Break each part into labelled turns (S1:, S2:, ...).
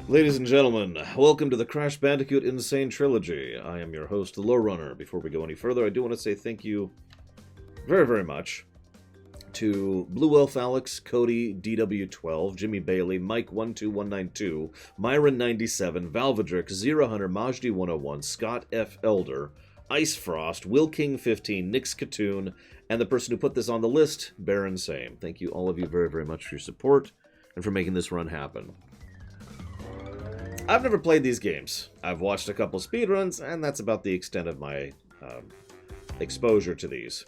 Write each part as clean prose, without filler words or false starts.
S1: Ladies and gentlemen, welcome to the Crash Bandicoot Insane Trilogy. I am your host, the Lowrunner. Before we go any further, I do want to say thank you very, very much to Blue Elf Alex, Cody, DW12, Jimmy Bailey, Mike12192, Myron97, Valvedrick, Zero Hunter, Majdi101, Scott F. Elder, Ice Frost, Will King15, Nix Katoon, and the person who put this on the list, Baron Same. Thank you, all of you, very, very much for your support and for making this run happen. I've never played these games. I've watched a couple speedruns, and that's about the extent of my exposure to these.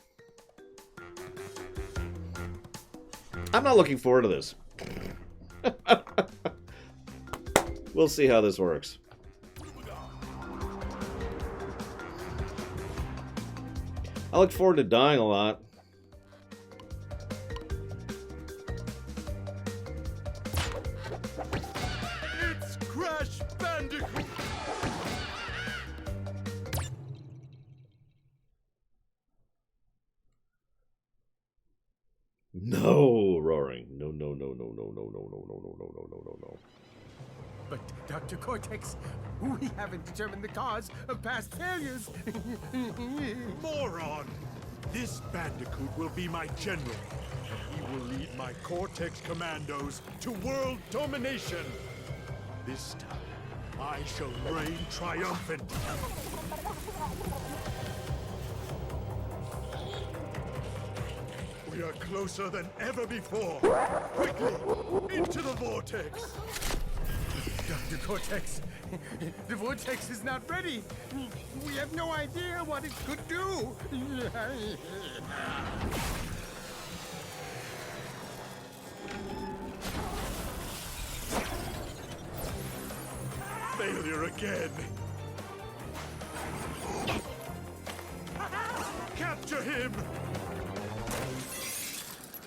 S1: I'm not looking forward to this. We'll see how this works. I look forward to dying a lot.
S2: It's Crash Bandicoot!
S1: No, roaring. No, no, no, no, no, no, no, no, no, no, no, no, no, no, no.
S2: But, Dr. Cortex, we haven't determined the cause of past failures.
S3: Moron! This Bandicoot will be my general. He will lead my Cortex commandos to world domination. This time, I shall reign triumphant. We are closer than ever before. Quickly, into the vortex.
S2: Dr. Cortex, the vortex is not ready. We have no idea what it could do.
S3: Failure again. Capture him!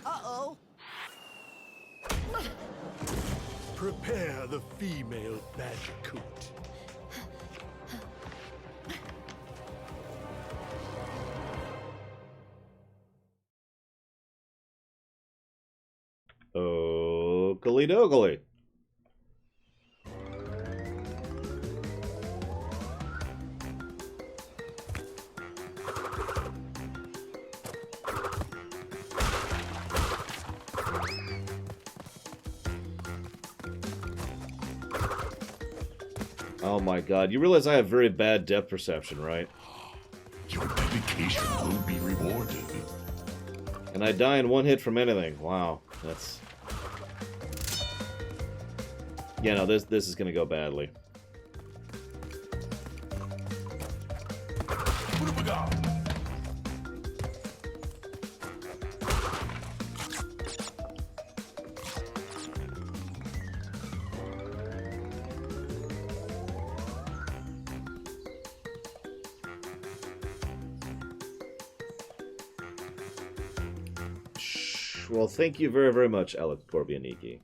S4: Uh-oh.
S3: Prepare the female Bandicoot.
S1: Oakley dokley. Oh my god, you realize I have very bad depth perception, right?
S5: Your dedication will be rewarded.
S1: And I die in one hit from anything. Wow, that's... Yeah, no, this is gonna go badly.
S5: What have we got?
S1: Well, thank you very, very much, Alex Korbianiki.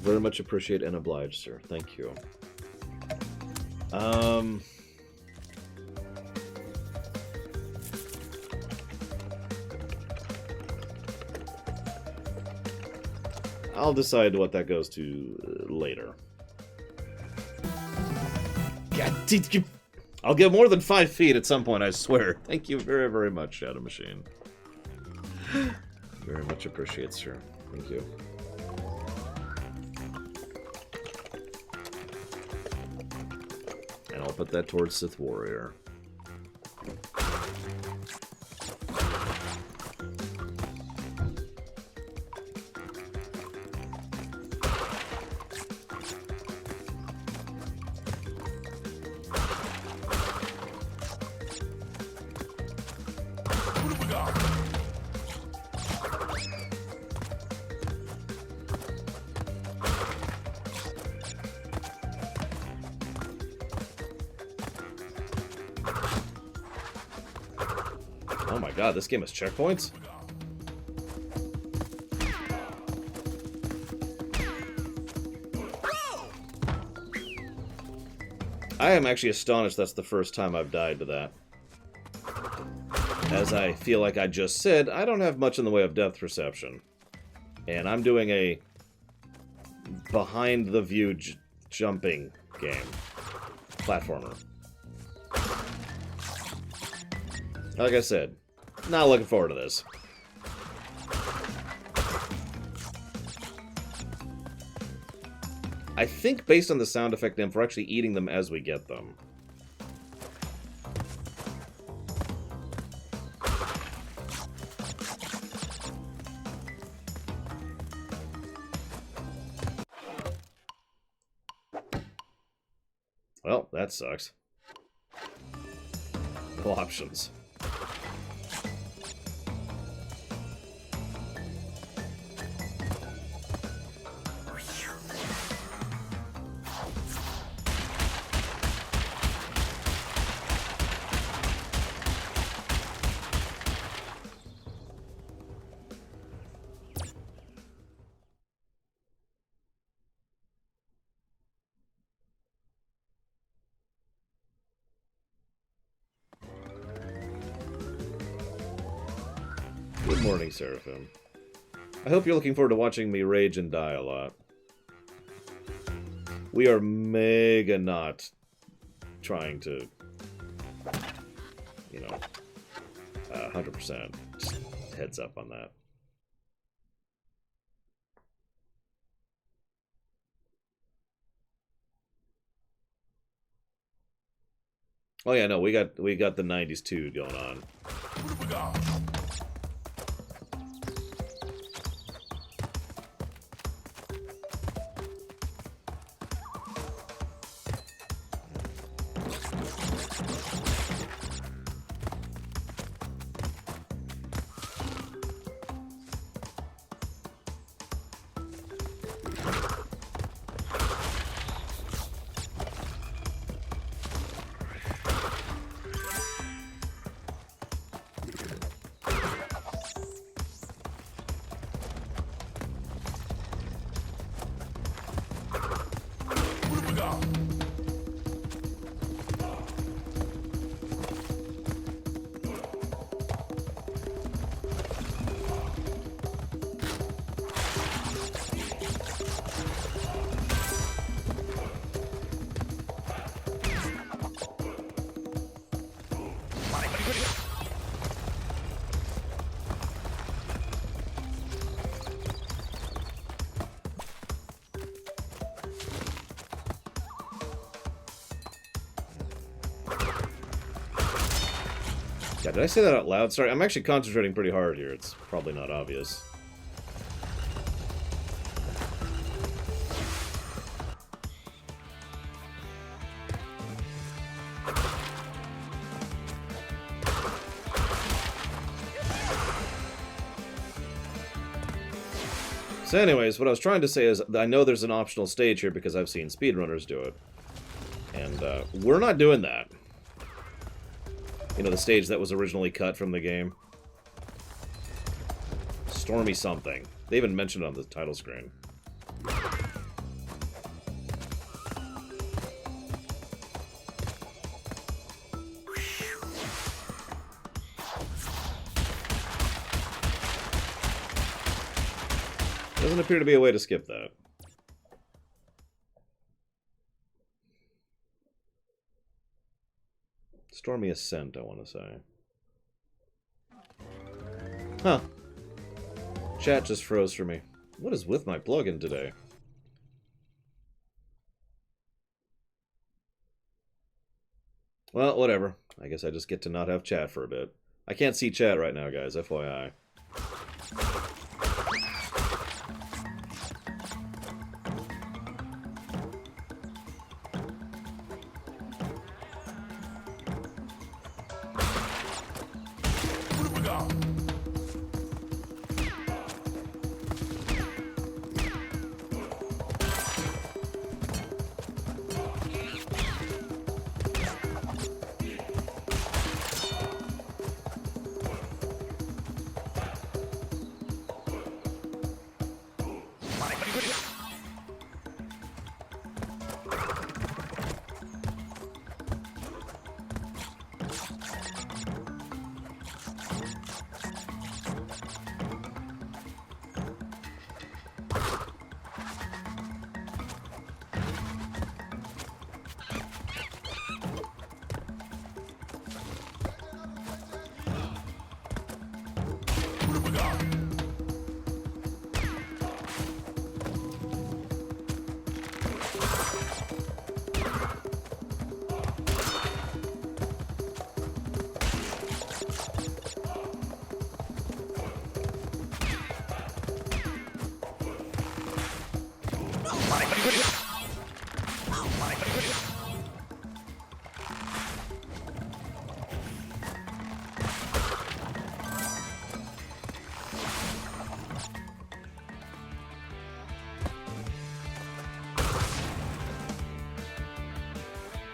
S1: Very much appreciate and oblige, sir. Thank you. I'll decide what that goes to later. I'll get more than 5 feet at some point, I swear. Thank you very, very much, Shadow Machine. Very much appreciate, sir. Thank you. And I'll put that towards Sith Warrior.
S5: What have we got?
S1: Oh my god, this game has checkpoints? I am actually astonished that's the first time I've died to that. As I feel like I just said, I don't have much in the way of depth perception. And I'm doing a behind-the-view jumping game. Platformer. Like I said, not looking forward to this. I think based on the sound effect imp, we're actually eating them as we get them. Well, that sucks. No options. Good morning, Seraphim. I hope you're looking forward to watching me rage and die a lot. We are mega not trying to, you know, 100%. Just heads up on that. Oh yeah, no, we got the 90s too going on. Yeah, did I say that out loud? Sorry, I'm actually concentrating pretty hard here. It's probably not obvious. So anyways, what I was trying to say is I know there's an optional stage here because I've seen speedrunners do it. And we're not doing that. You know, the stage that was originally cut from the game. Stormy something. They even mentioned it on the title screen. Doesn't appear to be a way to skip that. Stormy Ascent, I want to say. Huh. Chat just froze for me. What is with my plugin today? Well, whatever. I guess I just get to not have chat for a bit. I can't see chat right now, guys, FYI.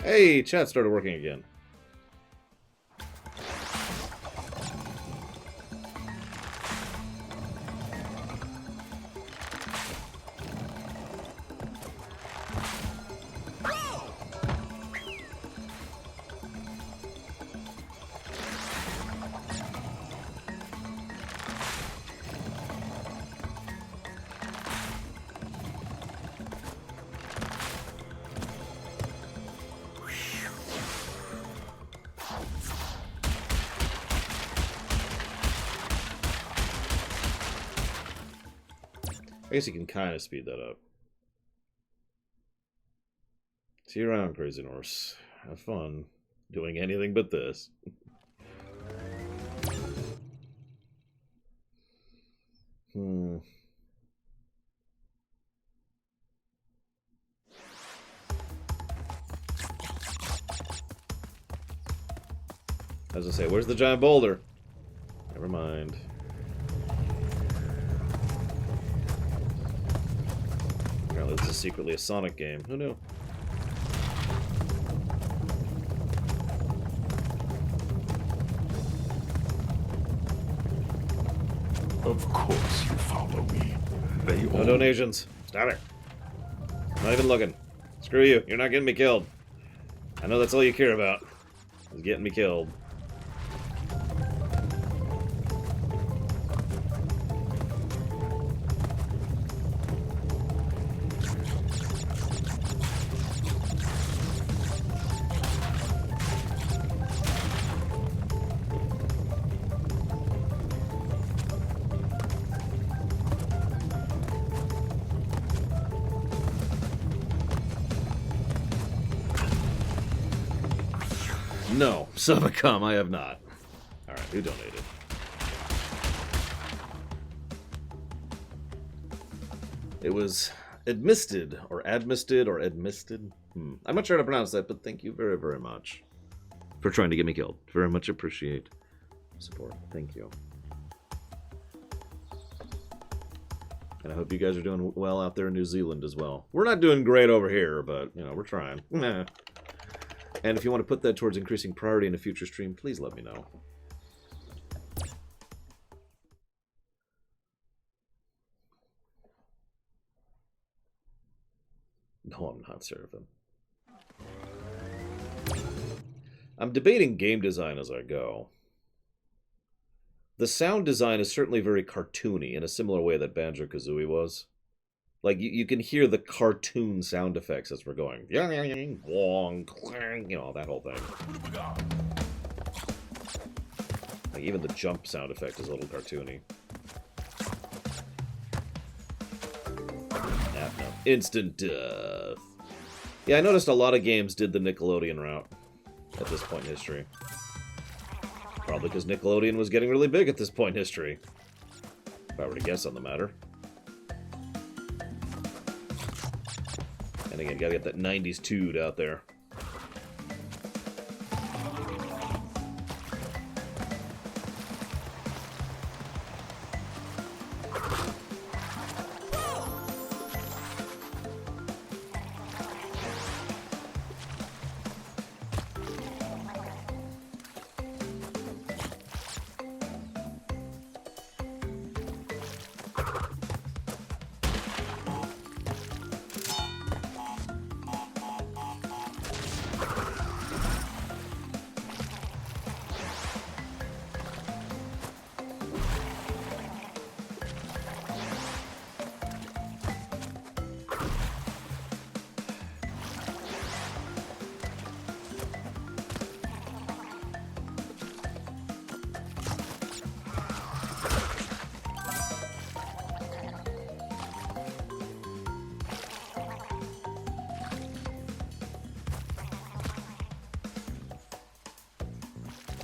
S1: Hey, chat started working again. I guess you can kind of speed that up. See you around, Crazy Norse. Have fun doing anything but this. As I say, where's the giant boulder? Never mind. Apparently this is secretly a Sonic game. Who knew?
S5: Of course you follow me. They
S1: No
S5: all...
S1: donations. Stop it. I'm not even looking. Screw you. You're not getting me killed. I know that's all you care about. Is getting me killed. No, Subacom, I have not. Alright, who donated? It was admisted, or admisted, or admisted. I'm not sure how to pronounce that, but thank you very, very much for trying to get me killed. Very much appreciate support. Thank you. And I hope you guys are doing well out there in New Zealand as well. We're not doing great over here, but, you know, we're trying. And if you want to put that towards increasing priority in a future stream, please let me know. No, I'm not, Seraphim. I'm debating game design as I go. The sound design is certainly very cartoony in a similar way that Banjo-Kazooie was. Like, you can hear the cartoon sound effects as we're going. Wong, clang, you know, that whole thing. Like, even the jump sound effect is a little cartoony. No. Instant death. Yeah, I noticed a lot of games did the Nickelodeon route at this point in history. Probably because Nickelodeon was getting really big at this point in history. If I were to guess on the matter. And again, gotta get that 90s tood out there.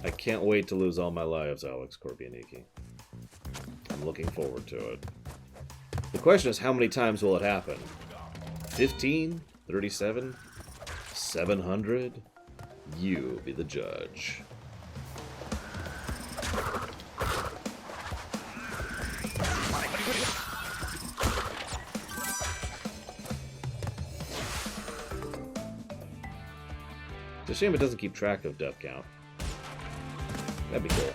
S1: I can't wait to lose all my lives, Alex Korbianiki. I'm looking forward to it. The question is, how many times will it happen? 15? 37? 700? You be the judge. It's a shame it doesn't keep track of death count. That'd be cool.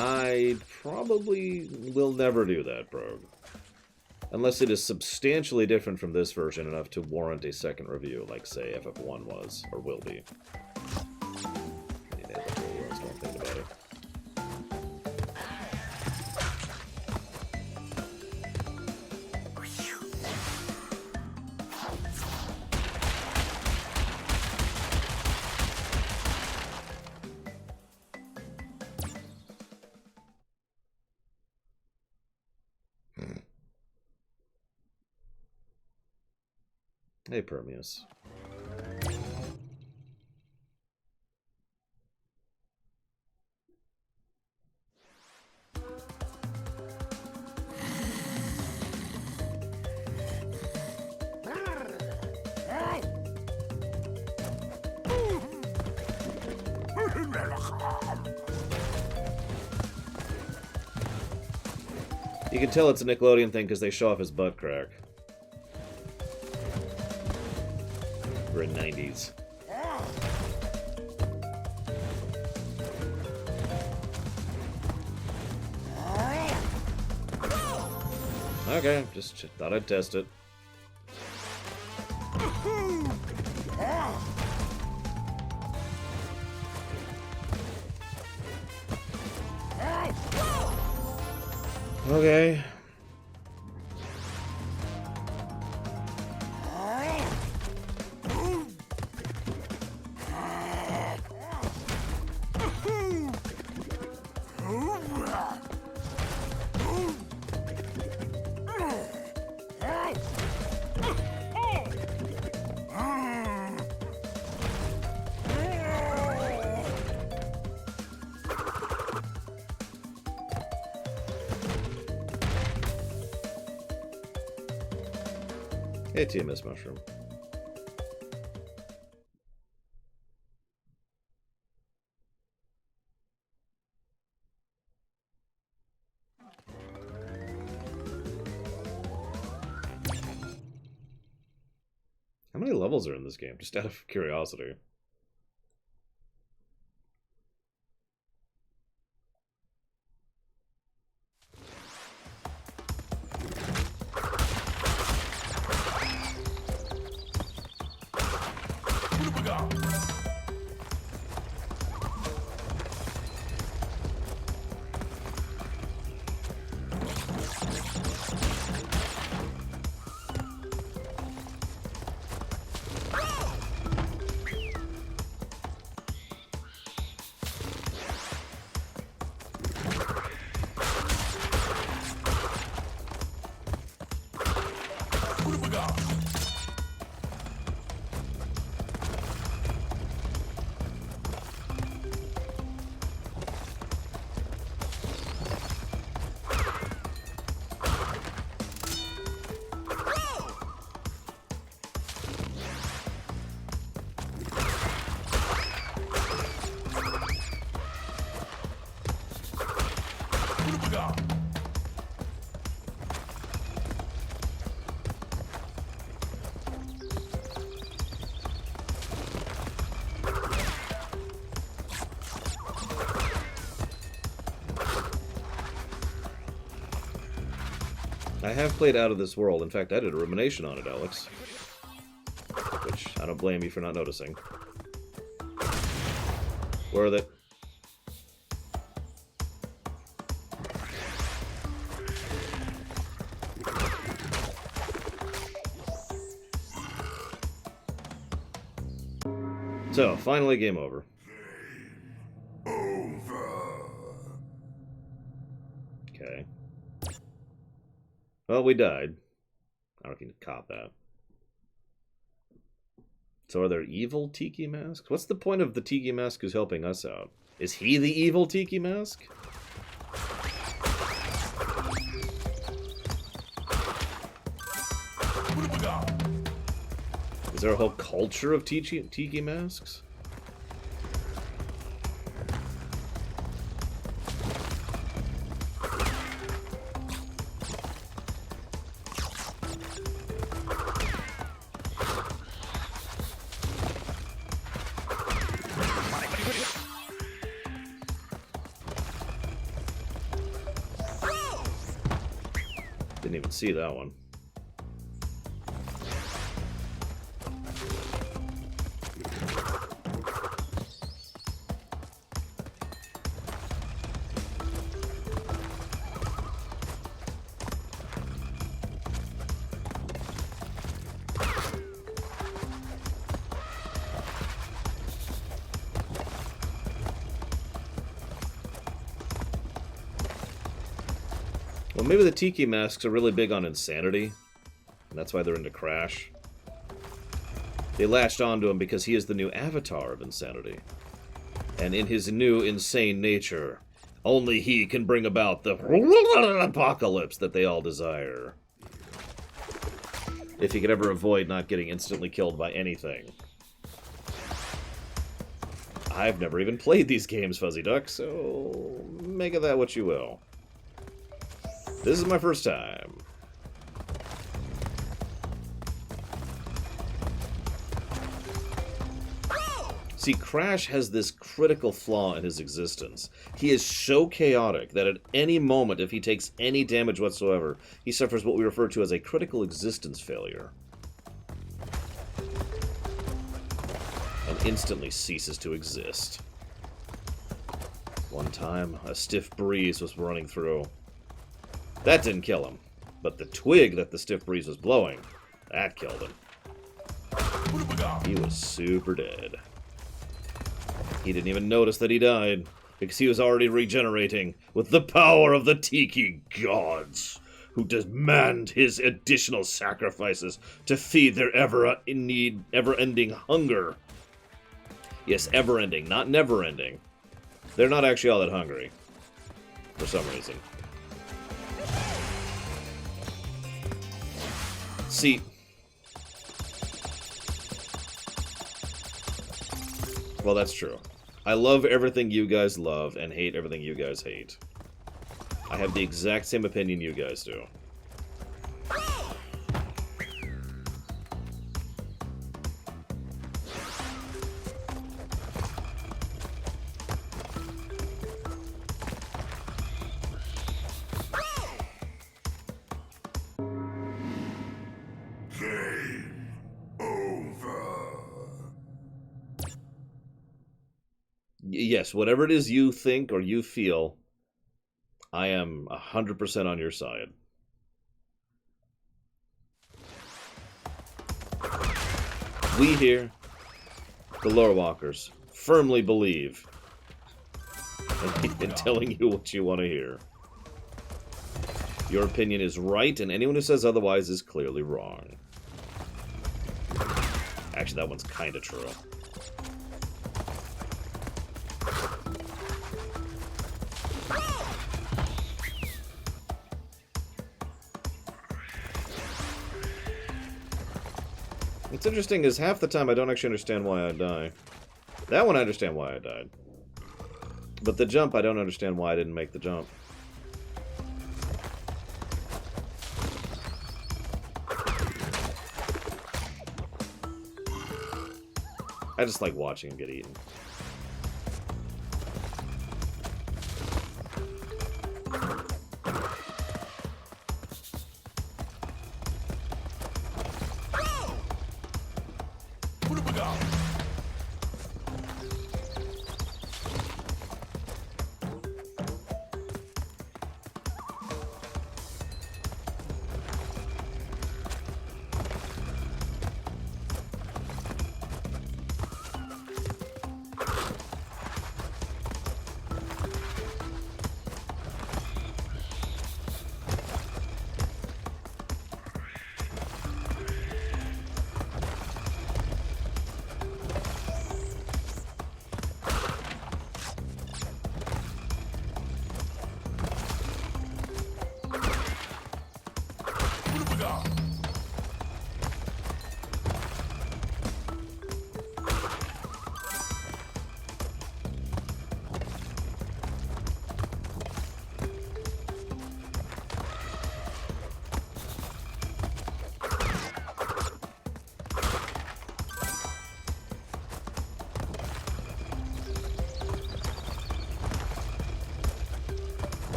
S1: I probably will never do that, Brogue. Unless it is substantially different from this version enough to warrant a second review, like, say, FF1 was, or will be. Don't think about it. Hey, Permeus. You can tell it's a Nickelodeon thing because they show off his butt crack. We're in 90s. Okay, just thought I'd test it. Okay. Hey, TMS Mushroom. How many levels are in this game? Just out of curiosity. I have played Out of This World. In fact, I did a rumination on it, Alex. Which, I don't blame you for not noticing. Worth it. So, finally game over. Okay. Well, we died. I don't know if you can cop that. So are there evil Tiki masks? What's the point of the Tiki mask who's helping us out? Is he the evil Tiki mask? Is there a whole culture of Tiki masks? Didn't even see that one. Well, maybe the Tiki masks are really big on insanity, and that's why they're into Crash. They latched onto him because he is the new avatar of insanity. And in his new insane nature, only he can bring about the apocalypse that they all desire. If he could ever avoid not getting instantly killed by anything. I've never even played these games, Fuzzy Duck, so make of that what you will. This is my first time. See, Crash has this critical flaw in his existence. He is so chaotic that at any moment, if he takes any damage whatsoever, he suffers what we refer to as a critical existence failure. And instantly ceases to exist. One time, a stiff breeze was running through. That didn't kill him, but the twig that the stiff breeze was blowing, that killed him. He was super dead. He didn't even notice that he died, because he was already regenerating with the power of the Tiki gods, who demand his additional sacrifices to feed their ever-ending hunger. Yes, ever-ending, not never-ending. They're not actually all that hungry, for some reason. See, well, that's true. I love everything you guys love and hate everything you guys hate. I have the exact same opinion you guys do. Yes, whatever it is you think or you feel, I am 100% on your side. We here, the Lore Walkers, firmly believe in telling you what you want to hear. Your opinion is right, and anyone who says otherwise is clearly wrong. Actually, that one's kind of true. What's interesting is half the time I don't actually understand why I die. That one I understand why I died. But the jump, I don't understand why I didn't make the jump. I just like watching him get eaten.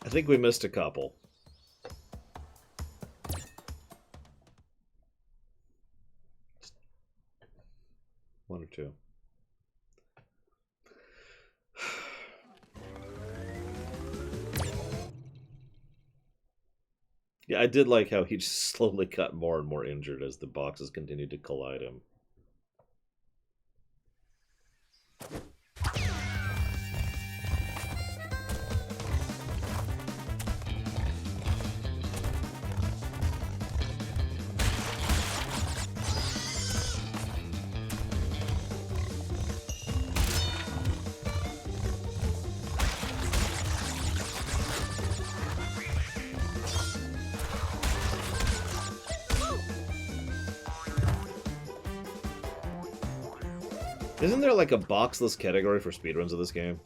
S1: I think we missed a couple. One or two. Yeah, I did like how he just slowly got more and more injured as the boxes continued to collide him. Isn't there like a boxless category for speedruns of this game?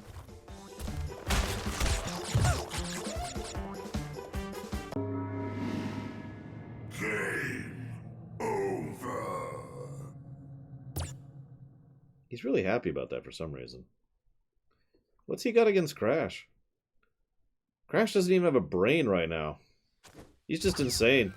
S5: Game over.
S1: He's really happy about that for some reason. What's he got against Crash? Crash doesn't even have a brain right now. He's just insane.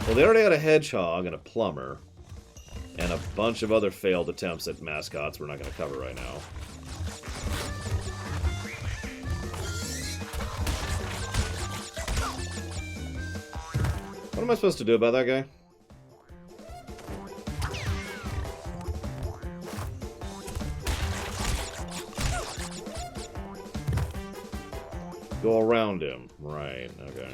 S1: Well, they already had a hedgehog and a plumber, and a bunch of other failed attempts at mascots we're not going to cover right now. What am I supposed to do about that guy? Go around him. Right, okay.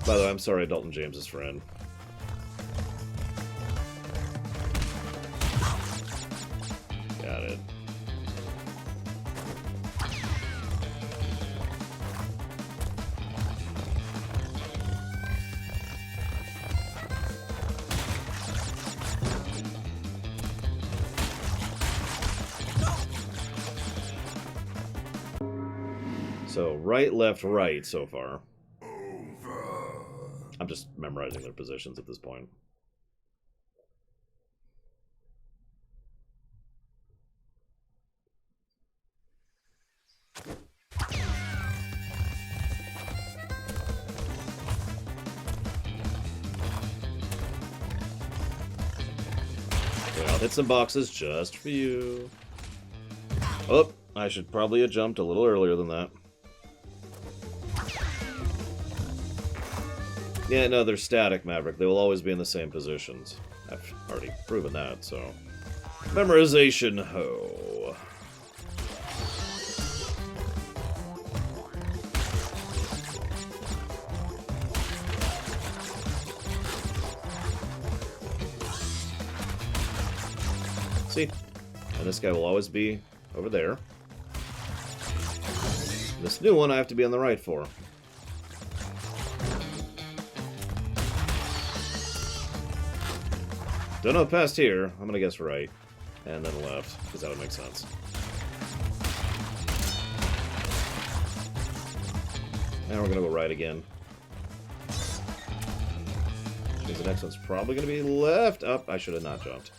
S1: By the way, I'm sorry, Dalton James's friend. Got it. So, right, left, right so far. I'm just memorizing their positions at this point. Okay, I'll hit some boxes just for you. Oh, I should probably have jumped a little earlier than that. Yeah, no, they're static, Maverick. They will always be in the same positions. I've already proven that, so... Memorization, ho. See? And this guy will always be over there. This new one I have to be on the right for. Don't know past here. I'm gonna guess right. And then left, because that would make sense. Now we're gonna go right again. Because the next one's probably gonna be left. Oh, I should have not jumped.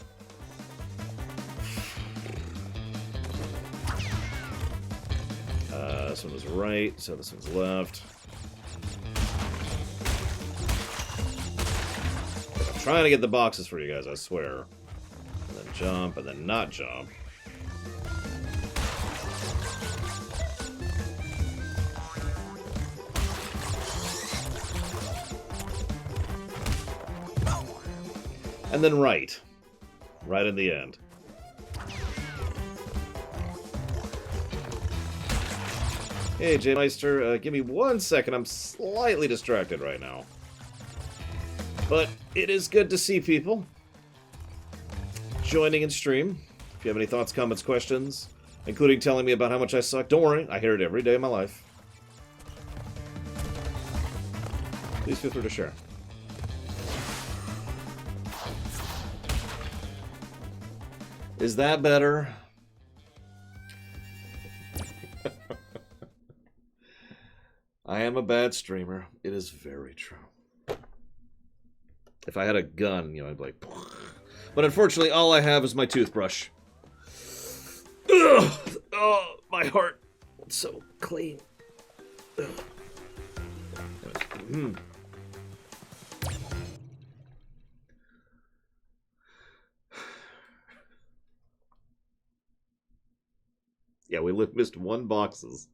S1: This one was right, so this one's left. Trying to get the boxes for you guys, I swear. And then jump, and then not jump. And then right. Right in the end. Hey, J Meister, give me 1 second. I'm slightly distracted right now. But it is good to see people joining in stream. If you have any thoughts, comments, questions, including telling me about how much I suck, don't worry, I hear it every day of my life. Please feel free to share. Is that better? I am a bad streamer. It is very true. If I had a gun, you know, I'd be like... But unfortunately, all I have is my toothbrush. Ugh! Oh, my heart. It's so clean. Ugh. Yeah, we missed 1 boxes.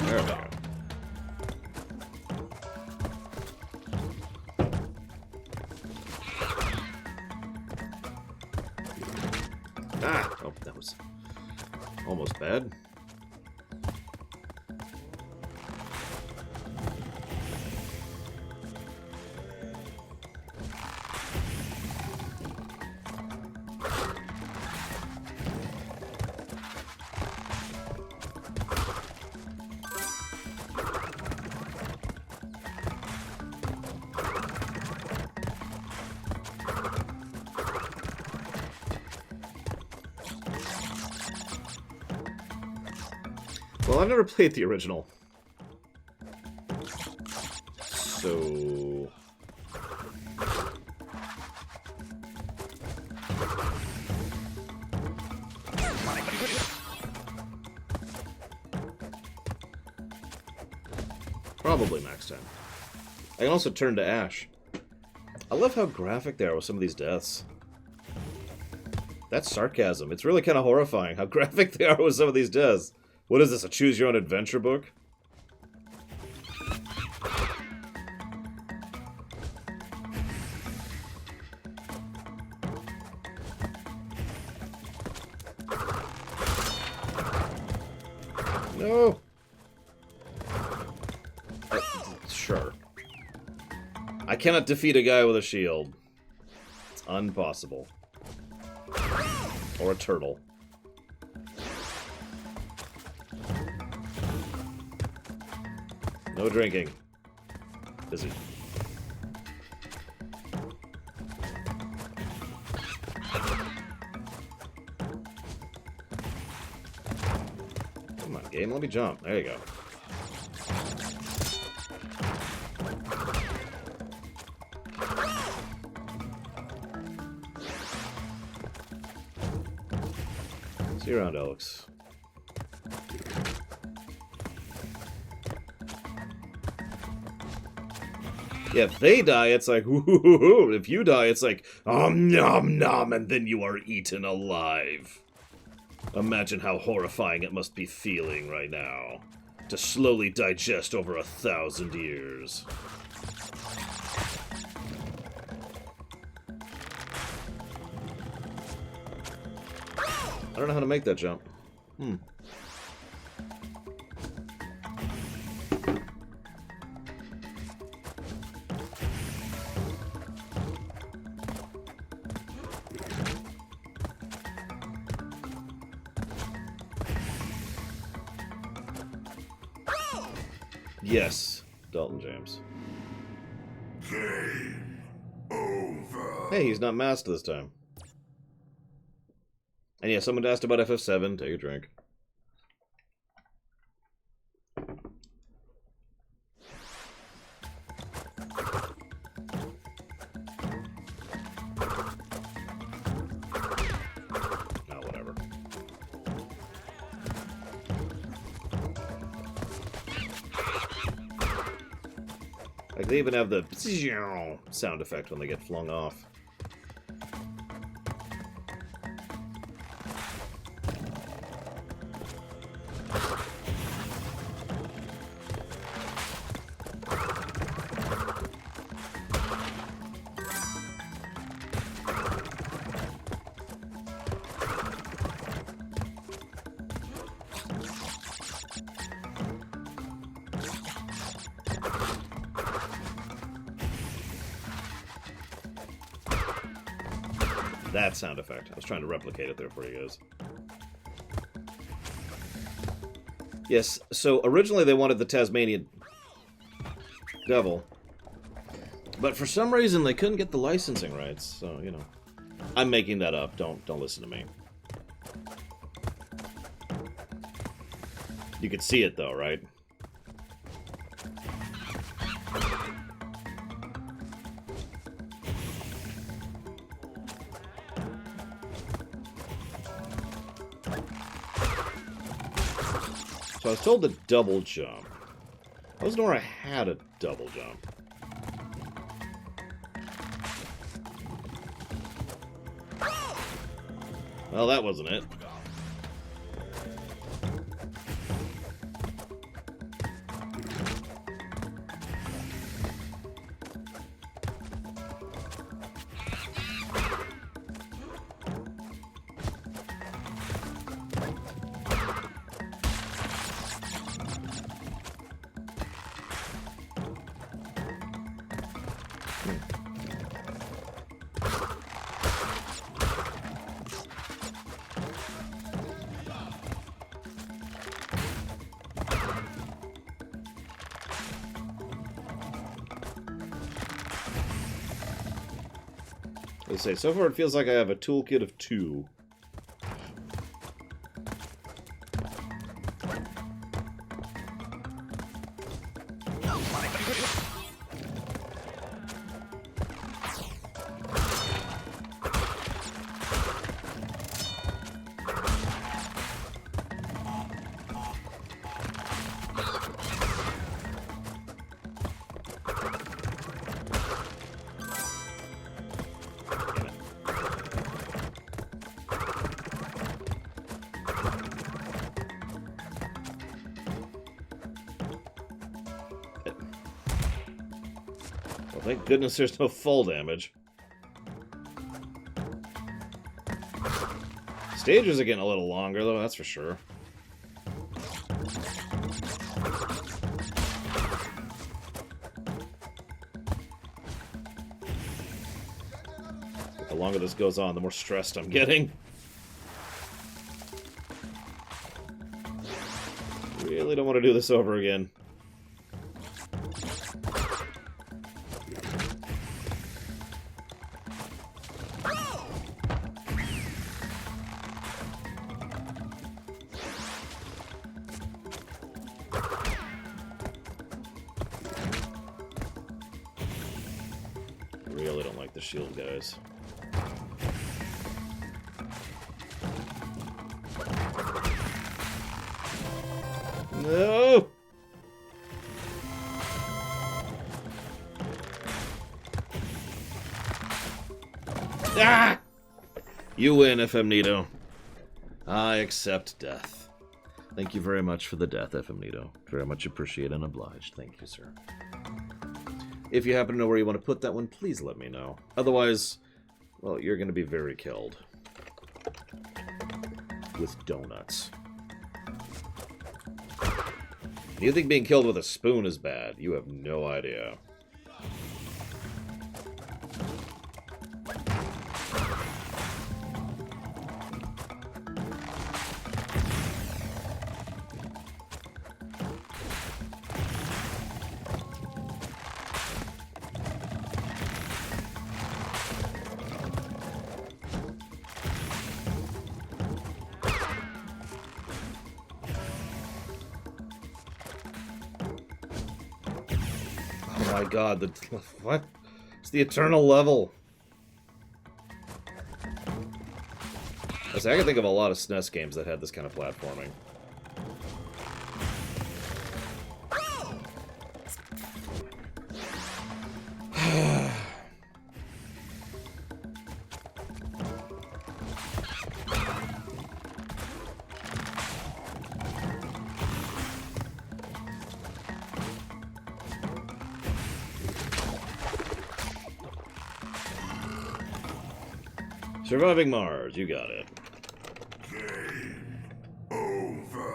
S1: There we go. Ah! Oh, that was almost bad. Well, I've never played the original. So... Probably max 10. I can also turn to Ash. I love how graphic they are with some of these deaths. That's sarcasm. It's really kind of horrifying how graphic they are with some of these deaths. What is this, a choose-your-own-adventure book? No! Sure. I cannot defeat a guy with a shield. It's impossible. Or a turtle. No drinking. Busy. Come on, game. Let me jump. There you go. See you around, Alex. Yeah, if they die, it's like, whoo. If you die, it's like, nom nom, and then you are eaten alive. Imagine how horrifying it must be feeling right now. To slowly digest over 1,000 years. I don't know how to make that jump. Yes, Dalton James.
S5: Game over.
S1: Hey, he's not masked this time. And yeah, someone asked about FF7. Take a drink. Oh, whatever. Like, they even have the sound effect when they get flung off. That sound effect. I was trying to replicate it there for you guys. Yes, so originally they wanted the Tasmanian Devil, but for some reason they couldn't get the licensing rights, so, you know. I'm making that up, don't listen to me. You could see it though, right? So I was told to double jump. I wasn't aware I had a double jump. Well, that wasn't it. Let's say, so far it feels like I have a toolkit of 2. Well, thank goodness there's no fall damage. Stages are getting a little longer, though, that's for sure. The longer this goes on, the more stressed I'm getting. Really don't want to do this over again. Really don't like the shield guys. No! Ah! You win, FM Nito. I accept death. Thank you very much for the death, FM Nito. Very much appreciated and obliged. Thank you, sir. If you happen to know where you want to put that one, please let me know. Otherwise, well, you're going to be very killed. With donuts. You think being killed with a spoon is bad? You have no idea. Oh my god, what? It's the eternal level. I can think of a lot of SNES games that had this kind of platforming. Surviving Mars, you got it.
S5: Game over.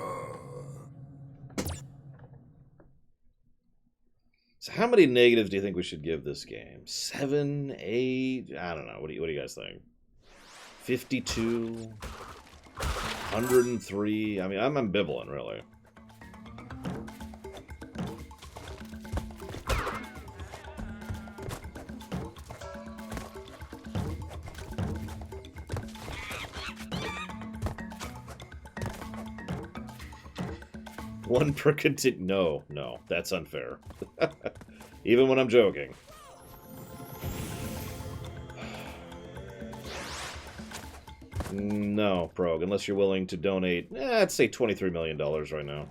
S1: So how many negatives do you think we should give this game? 7, 8? I don't know. What do you guys think? 52? 103? I mean, I'm ambivalent, really. One per No, that's unfair. Even when I'm joking. No, Prog, unless you're willing to donate, I'd say $23 million right now.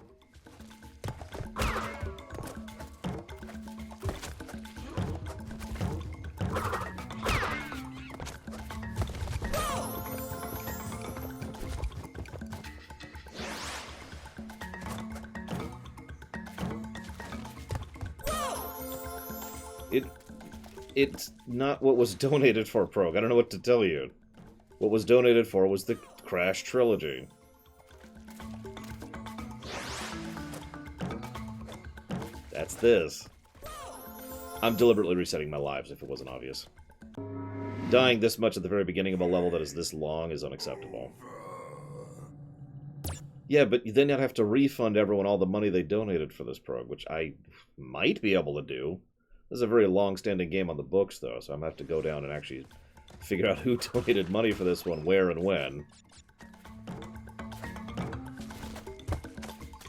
S1: It's not what was donated for, Prog. I don't know what to tell you. What was donated for was the Crash Trilogy. That's this. I'm deliberately resetting my lives if it wasn't obvious. Dying this much at the very beginning of a level that is this long is unacceptable. Yeah, but then I'd have to refund everyone all the money they donated for this Prog, which I might be able to do. This is a very long-standing game on the books, though, so I'm going to have to go down and actually figure out who donated money for this one, where, and when.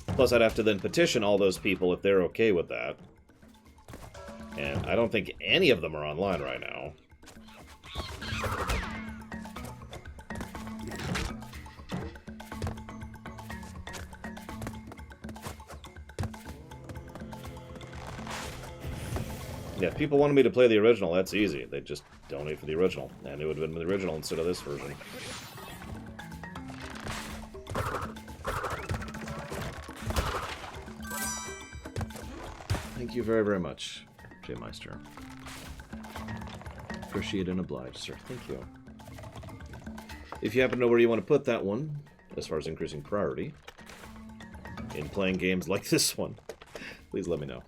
S1: Plus, I'd have to then petition all those people if they're okay with that. And I don't think any of them are online right now. Yeah, if people wanted me to play the original, that's easy. They'd just donate for the original, and it would have been the original instead of this version. Thank you very, very much, J Meister. Appreciate and obliged, sir. Thank you. If you happen to know where you want to put that one, as far as increasing priority, in playing games like this one, please let me know.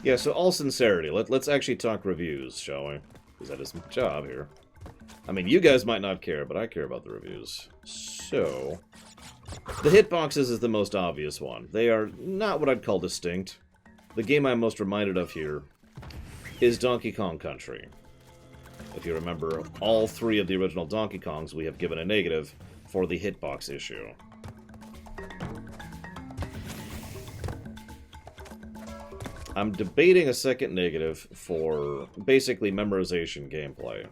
S1: Yeah, so all sincerity, let's actually talk reviews, shall we? Because that is my job here. I mean, you guys might not care, but I care about the reviews. So, the hitboxes is the most obvious one. They are not what I'd call distinct. The game I'm most reminded of here is Donkey Kong Country. If you remember, all three of the original Donkey Kongs we have given a negative for the hitbox issue. I'm debating a second negative for basically memorization gameplay.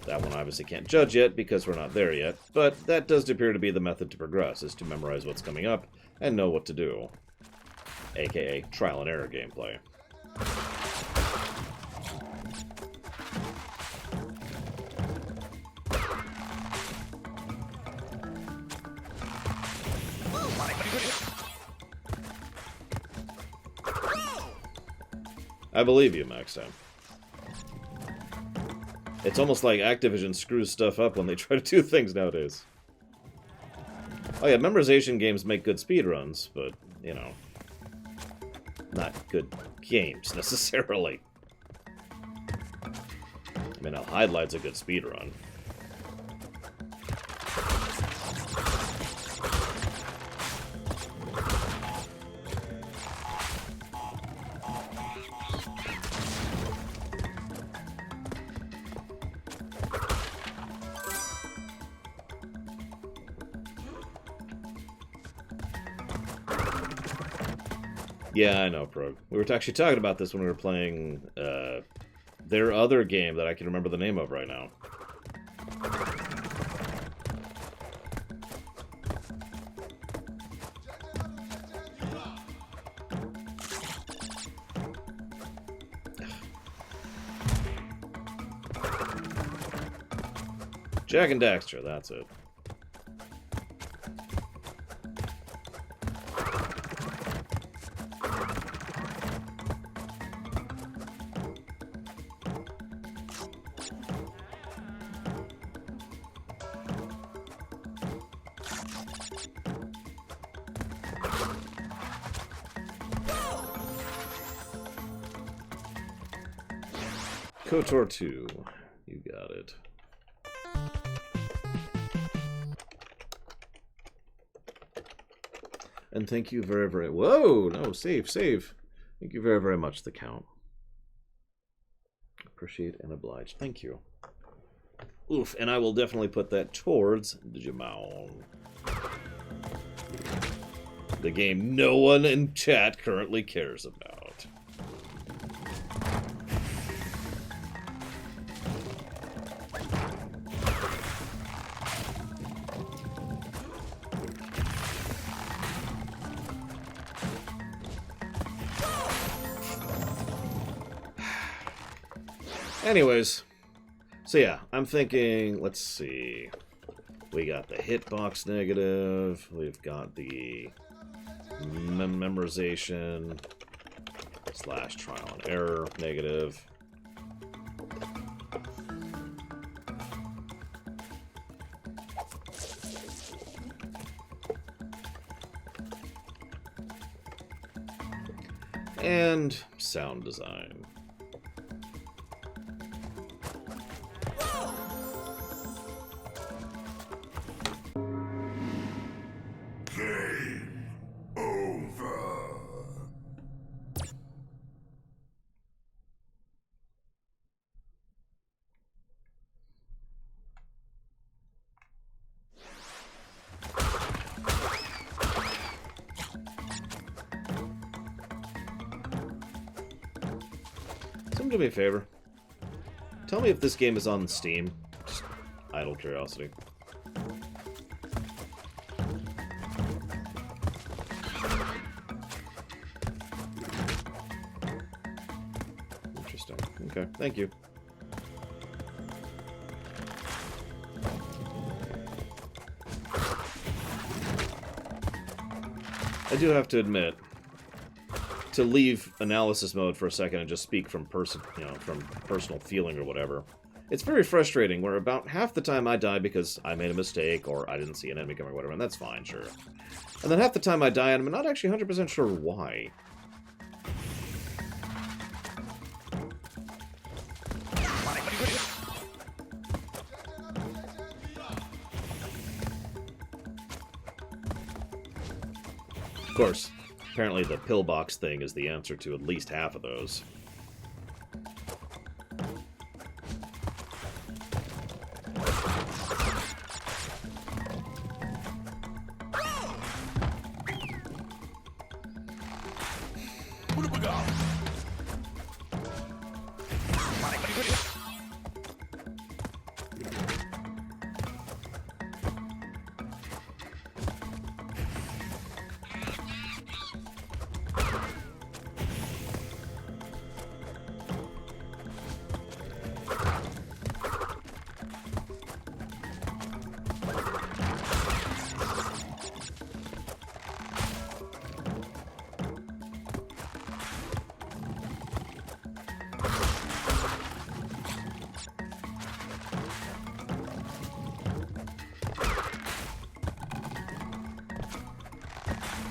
S1: That one obviously can't judge yet because we're not there yet, but that does appear to be the method to progress, is to memorize what's coming up and know what to do. AKA trial and error gameplay. I believe you, Max Time. It's almost like Activision screws stuff up when they try to do things nowadays. Oh yeah, memorization games make good speedruns, but, you know, not good games, necessarily. I mean, Highlight's a good speedrun. Yeah, I know, Prog. We were actually talking about this when we were playing their other game that I can remember the name of right now. Jak and Daxter, that's it. KOTOR 2. You got it. And thank you very, very... Whoa! No, save, save. Thank you very, very much, the Count. Appreciate and oblige. Thank you. Oof, and I will definitely put that towards Digimon. The game no one in chat currently cares about. Anyways, so yeah, I'm thinking, let's see. We got the hitbox negative, we've got the memorization / trial and error negative. And sound design.
S5: Game over.
S1: Someone do me a favor. Tell me if this game is on Steam. Just idle curiosity. Interesting. Okay, thank you. I do have to admit, to leave analysis mode for a second and just speak from from personal feeling or whatever. It's very frustrating where about half the time I die because I made a mistake or I didn't see an enemy coming or whatever, and that's fine, sure. And then half the time I die and I'm not actually 100% sure why. Of course, apparently the pillbox thing is the answer to at least half of those.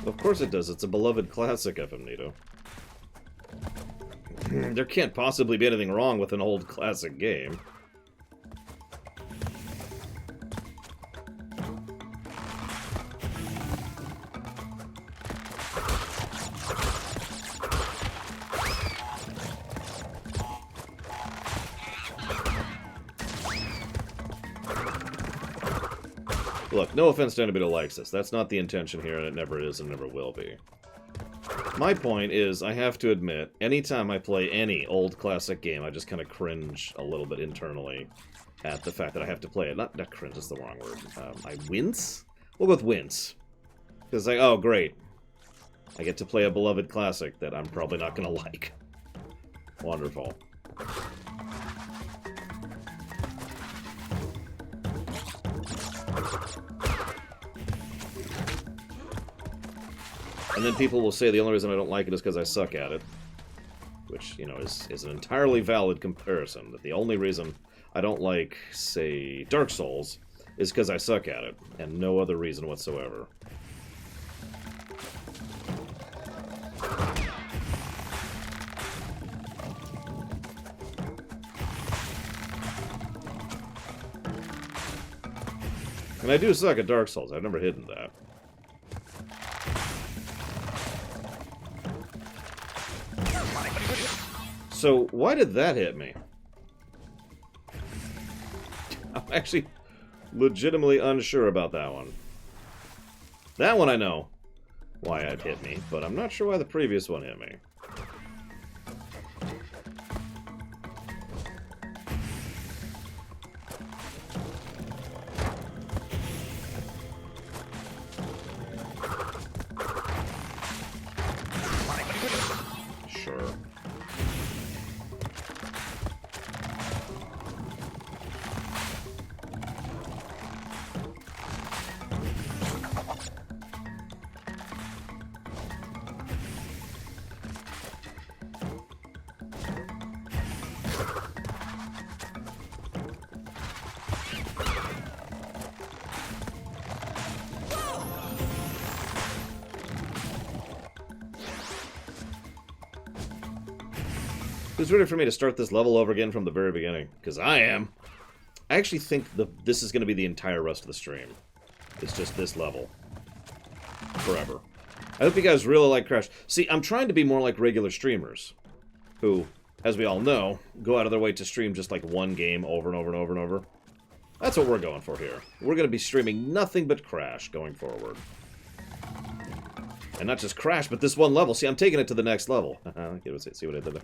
S1: Of course it does. It's a beloved classic, FM Nito. There can't possibly be anything wrong with an old classic game. Look, no offense to anybody who likes this. That's not the intention here, and it never is and never will be. My point is, I have to admit, anytime I play any old classic game, I just kind of cringe a little bit internally at the fact that I have to play it. Not cringe, is the wrong word. I wince? We'll go with wince. Because, like, oh, great. I get to play a beloved classic that I'm probably not going to like. Wonderful. And then people will say the only reason I don't like it is because I suck at it. Which, you know, is an entirely valid comparison. That the only reason I don't like, say, Dark Souls is because I suck at it. And no other reason whatsoever. And I do suck at Dark Souls. I've never hidden that. So, why did that hit me? I'm actually legitimately unsure about that one. That one I know why it hit me, but I'm not sure why the previous one hit me. Sure. Who's ready for me to start this level over again from the very beginning? Because I am. I actually think this is going to be the entire rest of the stream. It's just this level. Forever. I hope you guys really like Crash. See, I'm trying to be more like regular streamers. Who, as we all know, go out of their way to stream just like one game over and over and over and over. That's what we're going for here. We're going to be streaming nothing but Crash going forward. And not just Crash, but this one level. See, I'm taking it to the next level. See what I did there?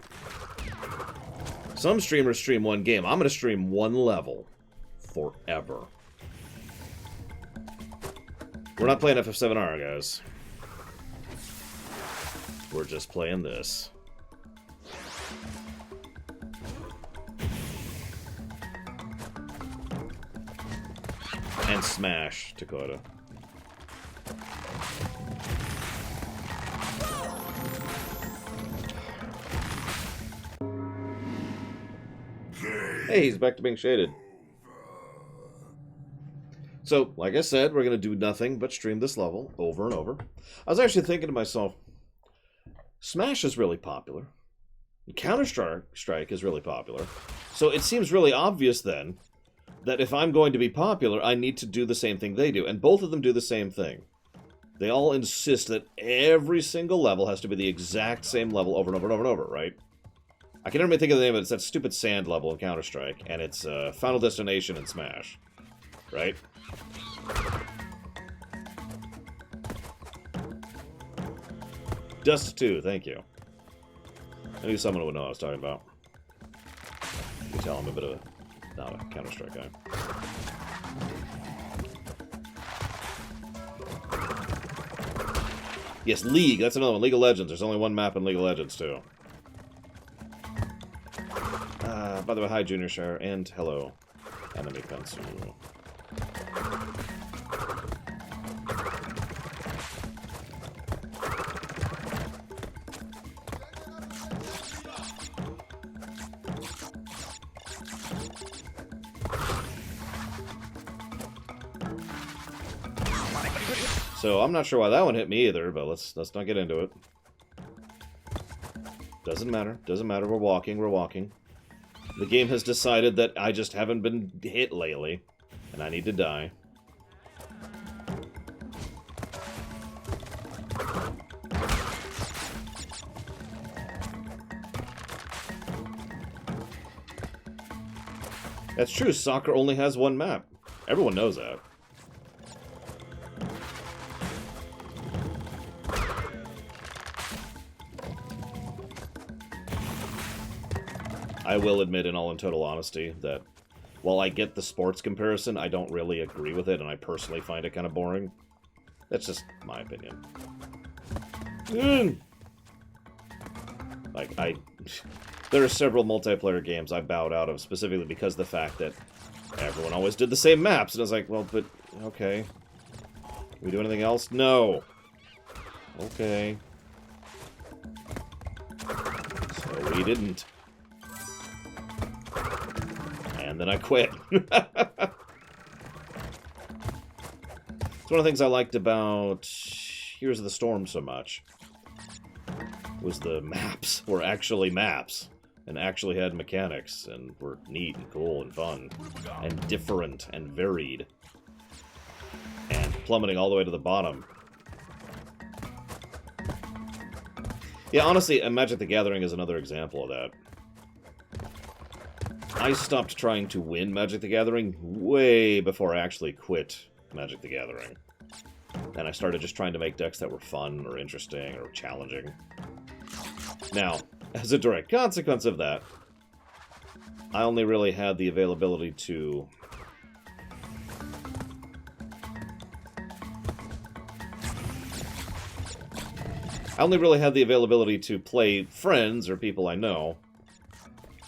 S1: Some streamers stream one game. I'm going to stream one level. Forever. We're not playing FF7R, guys. We're just playing this. And Smash, Dakota. Hey, he's back to being shaded. So, like I said, we're going to do nothing but stream this level over and over. I was actually thinking to myself, Smash is really popular. Counter-Strike is really popular. So it seems really obvious then that if I'm going to be popular, I need to do the same thing they do. And both of them do the same thing. They all insist that every single level has to be the exact same level over and over and over and over, right? I can never think of the name of it. It's that stupid sand level in Counter-Strike, and it's Final Destination in Smash. Right? Dust 2, thank you. I knew someone would know what I was talking about. You can tell I'm a bit of a... not a Counter-Strike guy. Yes, League. That's another one. League of Legends. There's only one map in League of Legends, too. By the way, hi, Junior Shire, and hello, Enemy Pencil. So I'm not sure why that one hit me either, but let's not get into it. Doesn't matter. Doesn't matter. We're walking. We're walking. The game has decided that I just haven't been hit lately, and I need to die. That's true. Soccer only has one map. Everyone knows that. I will admit, in all in total honesty, that while I get the sports comparison, I don't really agree with it, and I personally find it kind of boring. That's just my opinion. There are several multiplayer games I bowed out of, specifically because of the fact that everyone always did the same maps, and I was like, well, but, okay. Can we do anything else? No. Okay. So we didn't. And then I quit. It's one of the things I liked about Heroes of the Storm so much. Was the maps were actually maps. And actually had mechanics. And were neat and cool and fun. And different and varied. plummeting all the way to the bottom. Yeah, honestly, Magic the Gathering is another example of that. I stopped trying to win Magic the Gathering way before I actually quit Magic the Gathering. And I started just trying to make decks that were fun or interesting or challenging. Now, as a direct consequence of that, I only really had the availability to... play friends or people I know.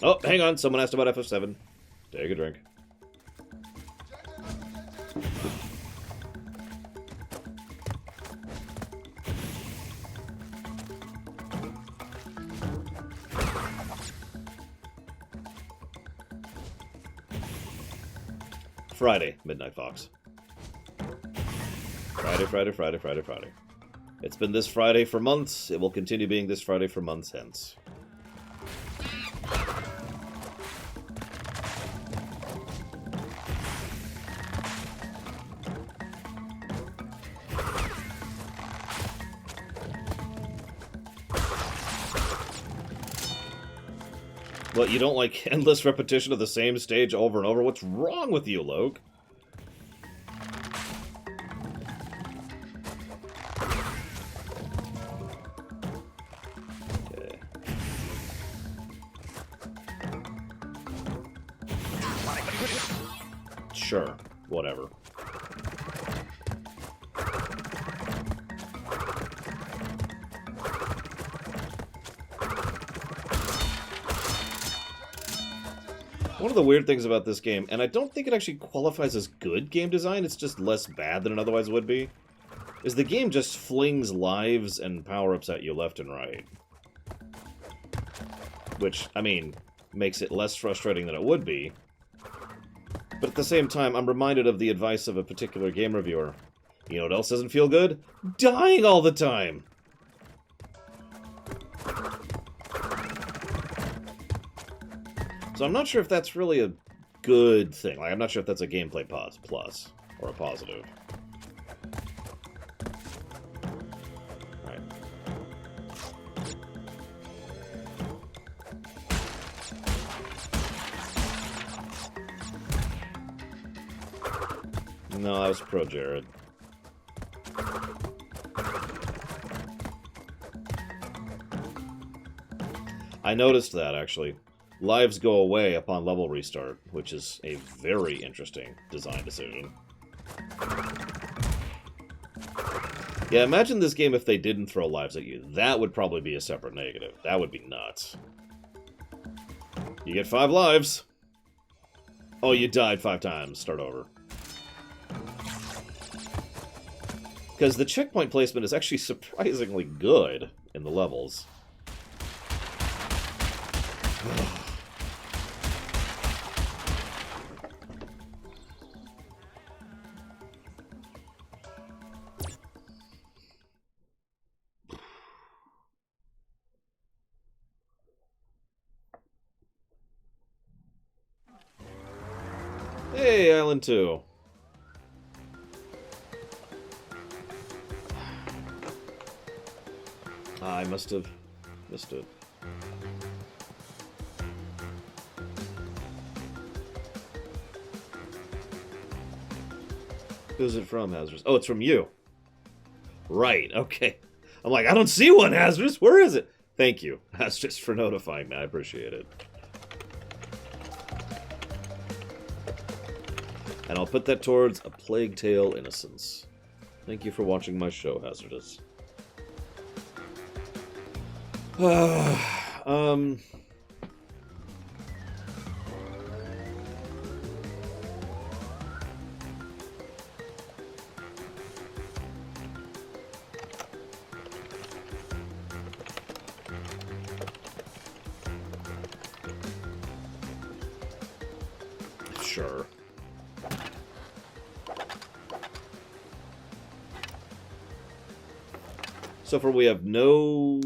S1: Oh, hang on, someone asked about FF7. Take a drink. Friday, Midnight Fox. Friday. It's been this Friday for months. It will continue being this Friday for months hence. What, you don't like endless repetition of the same stage over and over? What's wrong with you, Loke? Okay. Sure, whatever. One of the weird things about this game, and I don't think it actually qualifies as good game design, it's just less bad than it otherwise would be, is the game just flings lives and power-ups at you left and right. Which, I mean, makes it less frustrating than it would be. But at the same time, I'm reminded of the advice of a particular game reviewer. You know what else doesn't feel good? Dying all the time! So I'm not sure if that's really a good thing. Like, I'm not sure if that's a gameplay plus or a positive. Alright. No, that was pro Jared. I noticed that, actually. Lives go away upon level restart, which is a very interesting design decision. Yeah, imagine this game if they didn't throw lives at you. That would probably be a separate negative. That would be nuts. You get 5 lives. Oh, you died 5 times. Start over. Because the checkpoint placement is actually surprisingly good in the levels. Hey, Island 2. I must have missed it. Who's it from, Hazardous? Oh, it's from you. Right, okay. I'm like, I don't see one, Hazardous. Where is it? Thank you, Hazardous, for notifying me. I appreciate it. And I'll put that towards A Plague Tale Innocence. Thank you for watching my show, Hazardous. Sure. So far, we have no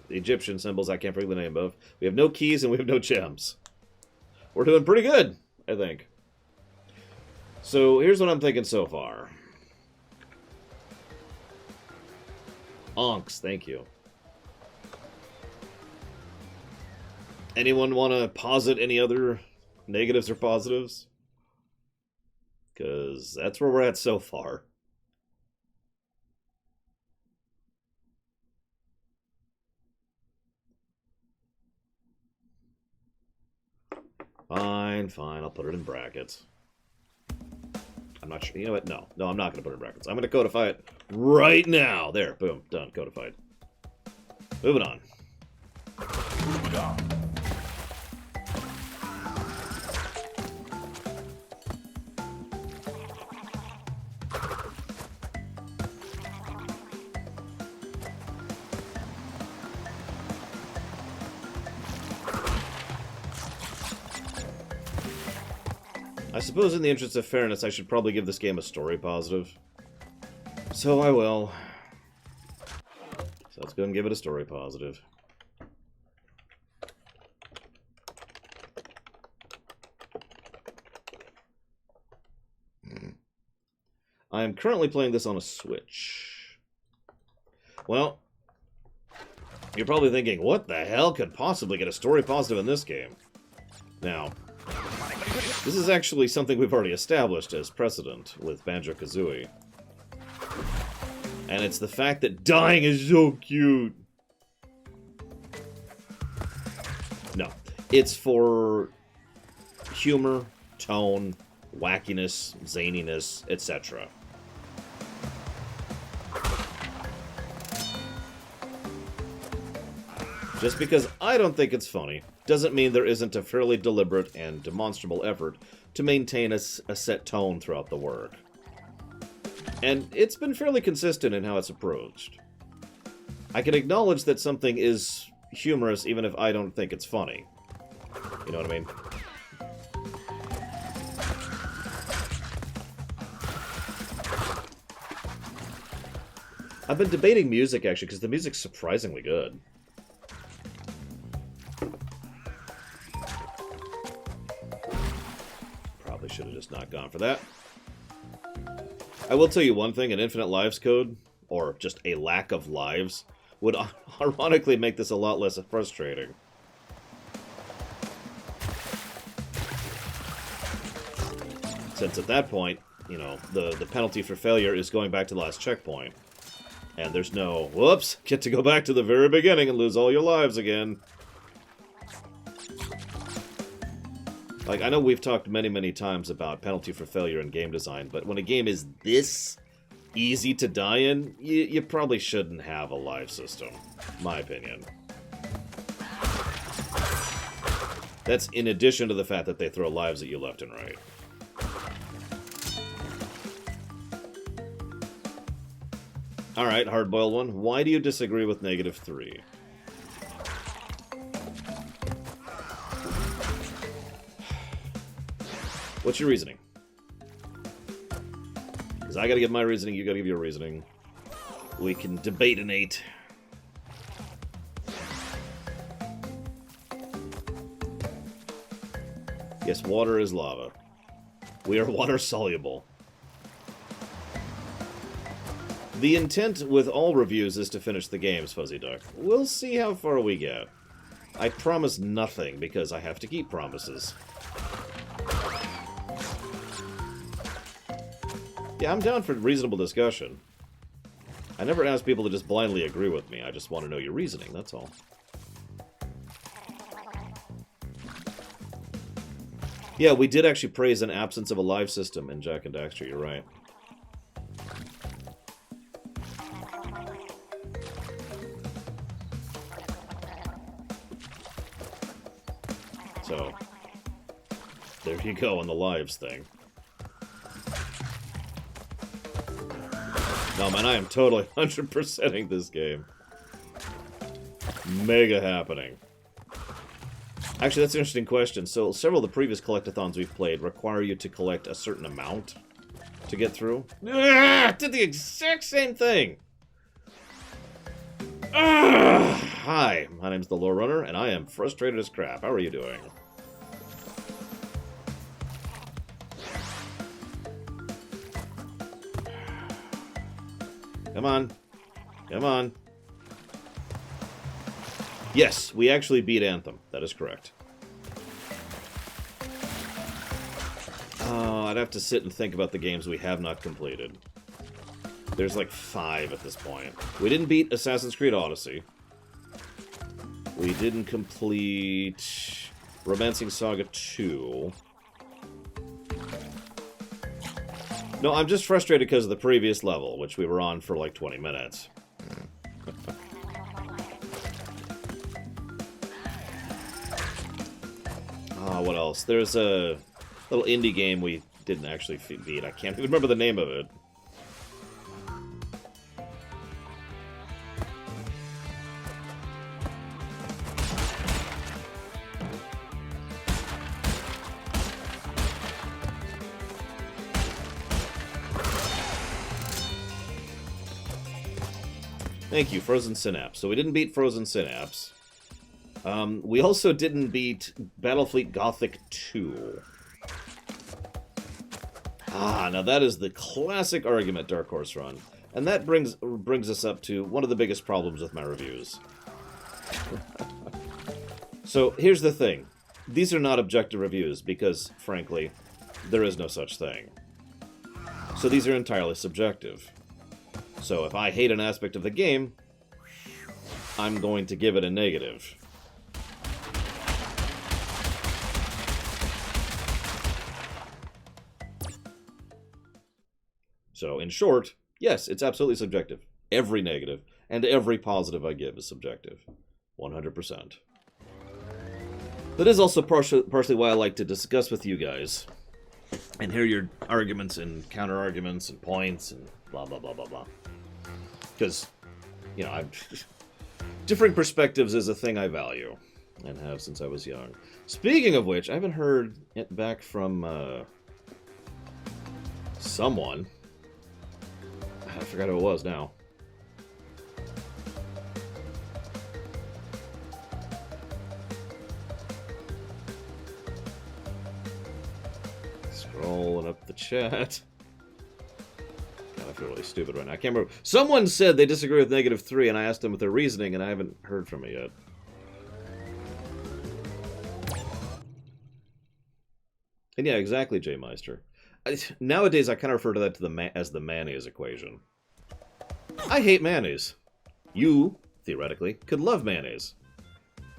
S1: Egyptian symbols I can't forget the name of. We have no keys and we have no gems. We're doing pretty good, I think. So here's what I'm thinking so far. Onks, thank you. Anyone want to posit any other negatives or positives? Because that's where we're at so far. Fine, fine. I'll put it in brackets. I'm not sure. You know what? No, I'm not going to put it in brackets. I'm going to codify it right now. There, boom, done, codified. Moving on.
S5: Moving on.
S1: I suppose in the interest of fairness, I should probably give this game a story positive. So I will. So let's go and give it a story positive. I am currently playing this on a Switch. Well, you're probably thinking, what the hell could possibly get a story positive in this game? Now, this is actually something we've already established as precedent with Banjo-Kazooie. And it's the fact that dying is so cute. No, it's for humor, tone, wackiness, zaniness, etc. Just because I don't think it's funny doesn't mean there isn't a fairly deliberate and demonstrable effort to maintain a set tone throughout the work. And it's been fairly consistent in how it's approached. I can acknowledge that something is humorous even if I don't think it's funny. You know what I mean? I've been debating music, actually, because the music's surprisingly good. Probably should have just not gone for that. I will tell you one thing, an infinite lives code, or just a lack of lives, would ironically make this a lot less frustrating. Since at that point, you know, the penalty for failure is going back to the last checkpoint. And there's no, whoops, get to go back to the very beginning and lose all your lives again. Like, I know we've talked many, many times about penalty for failure in game design, but when a game is this easy to die in, you probably shouldn't have a live system, my opinion. That's in addition to the fact that they throw lives at you left and right. Alright, hard-boiled one. Why do you disagree with -3? What's your reasoning? Because I gotta give my reasoning, you gotta give your reasoning. We can debate an 8. Yes, water is lava. We are water-soluble. The intent with all reviews is to finish the games, Fuzzy Duck. We'll see how far we get. I promise nothing, because I have to keep promises. Yeah, I'm down for reasonable discussion. I never ask people to just blindly agree with me. I just want to know your reasoning, that's all. Yeah, we did actually praise an absence of a live system in Jak and Daxter, you're right. So, there you go on the lives thing. No, man, I am totally 100%ing this game. Mega happening. Actually, that's an interesting question. So, several of the previous collectathons we've played require you to collect a certain amount to get through. Ah, did the exact same thing! Ah, hi, my name's the Lore Runner, and I am frustrated as crap. How are you doing? Come on. Come on. Yes, we actually beat Anthem. That is correct. Oh, I'd have to sit and think about the games we have not completed. There's like 5 at this point. We didn't beat Assassin's Creed Odyssey. We didn't complete Romancing Saga 2. No, I'm just frustrated because of the previous level, which we were on for like 20 minutes. What else? There's a little indie game we didn't actually beat. I can't even remember the name of it. Thank you, Frozen Synapse. So we didn't beat Frozen Synapse. We also didn't beat Battlefleet Gothic 2. Now that is the classic argument Dark Horse run. And that brings us up to one of the biggest problems with my reviews. So here's the thing. These are not objective reviews because, frankly, there is no such thing. So these are entirely subjective. So if I hate an aspect of the game, I'm going to give it a negative. So, in short, yes, it's absolutely subjective. Every negative and every positive I give is subjective. 100%. That is also partially why I like to discuss with you guys and hear your arguments and counter-arguments and points and blah, blah, blah, blah, blah. Because, you know, differing perspectives is a thing I value and have since I was young. Speaking of which, I haven't heard it back from someone. I forgot who it was now. Scrolling up the chat. God, I feel really stupid right now. I can't remember. Someone said they disagree with -3, and I asked them with their reasoning, and I haven't heard from it yet. And yeah, exactly, J Meister. Nowadays, I kind of refer to that as the mayonnaise equation. I hate mayonnaise. You, theoretically, could love mayonnaise.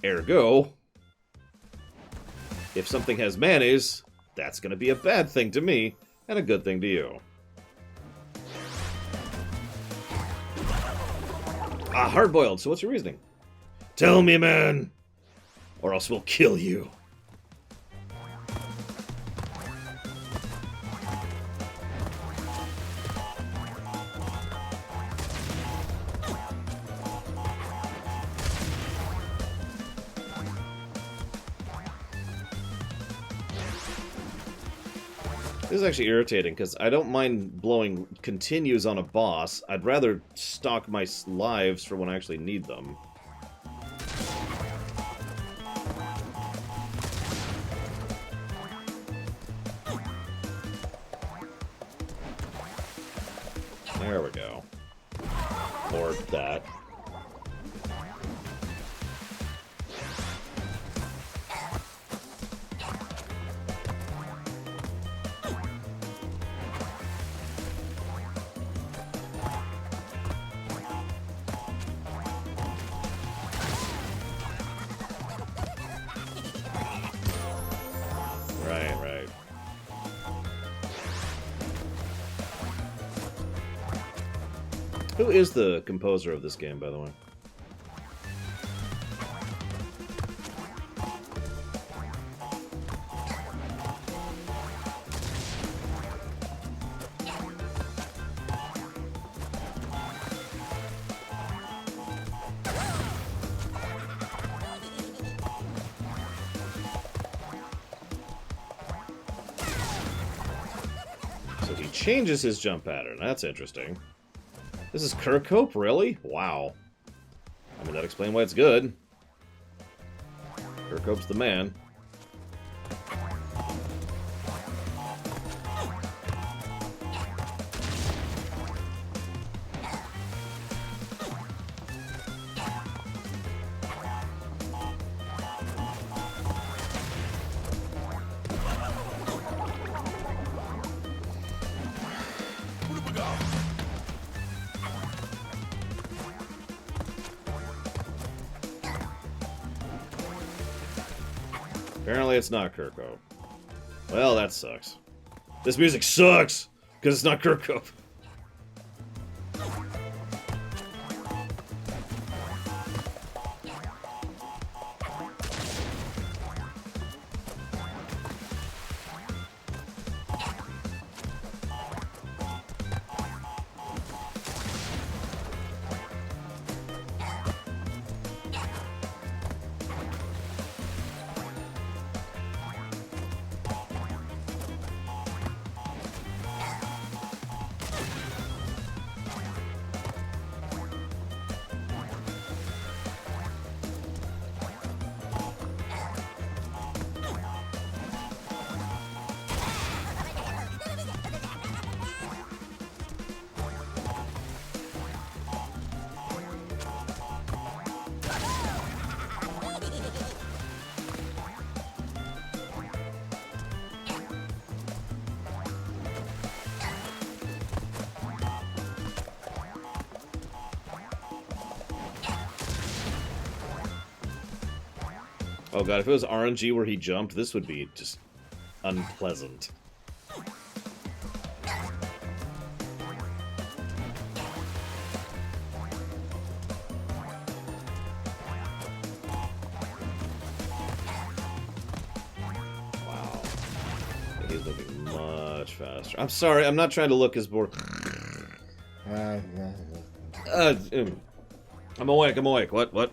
S1: Ergo, if something has mayonnaise, that's going to be a bad thing to me and a good thing to you. Hard-boiled. So what's your reasoning? Tell me, man, or else we'll kill you. This is actually irritating, because I don't mind blowing continues on a boss. I'd rather stock my lives for when I actually need them. There we go. Or that. Right. Who is the composer of this game, by the way? So he changes his jump pattern. That's interesting. This is Kirkhope, really? Wow. I mean, that explains why it's good. Kirkhope's the man. Apparently it's not Kirko. Well, that sucks. This music sucks! Because it's not Kirko. Oh god, if it was RNG where he jumped, this would be just unpleasant. Wow. He's moving much faster. I'm sorry, I'm not trying to look as bored. I'm awake. What?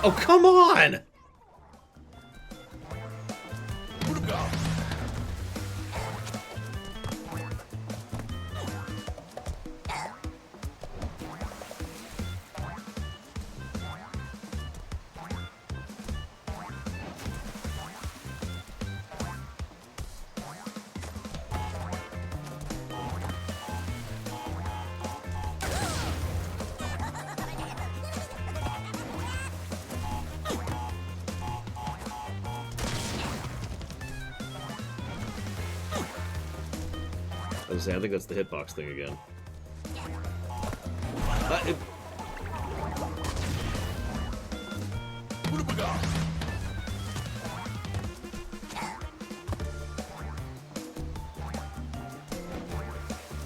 S1: Oh, come on! I think that's the hitbox thing again.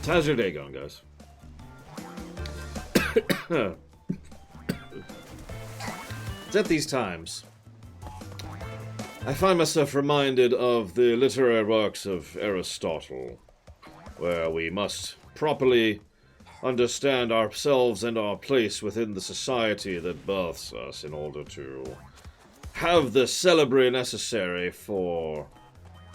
S1: How's your day going, guys? It's at these times I find myself reminded of the literary works of Aristotle, where we must properly understand ourselves and our place within the society that births us in order to have the celebre necessary for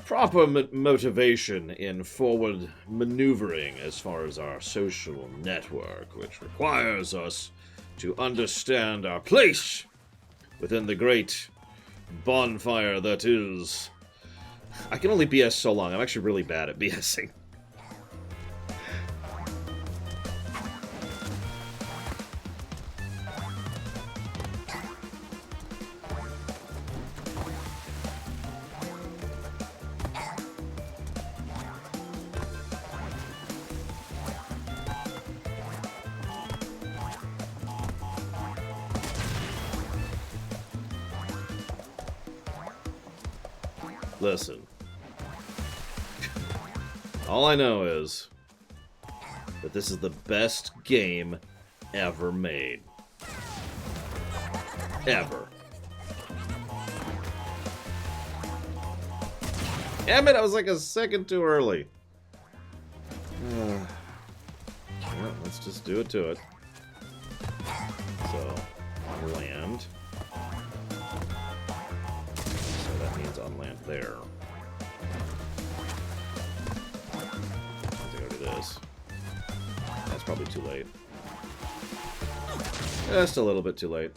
S1: proper motivation in forward maneuvering as far as our social network, which requires us to understand our place within the great bonfire that is... I can only BS so long. I'm actually really bad at BSing. Listen. All I know is that this is the best game ever made. Ever. Damn it, I was like a second too early. Yeah, let's just do it to it. So, land. On land there. Let's go to this. That's probably too late. Just a little bit too late.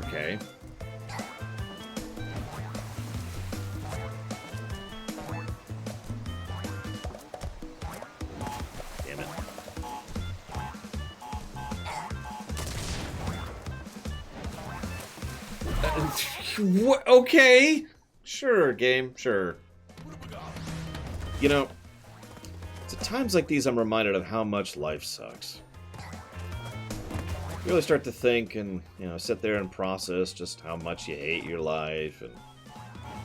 S1: Okay. What? Okay. Sure, game. Sure. You know, it's at times like these I'm reminded of how much life sucks. You really start to think and, you know, sit there and process just how much you hate your life and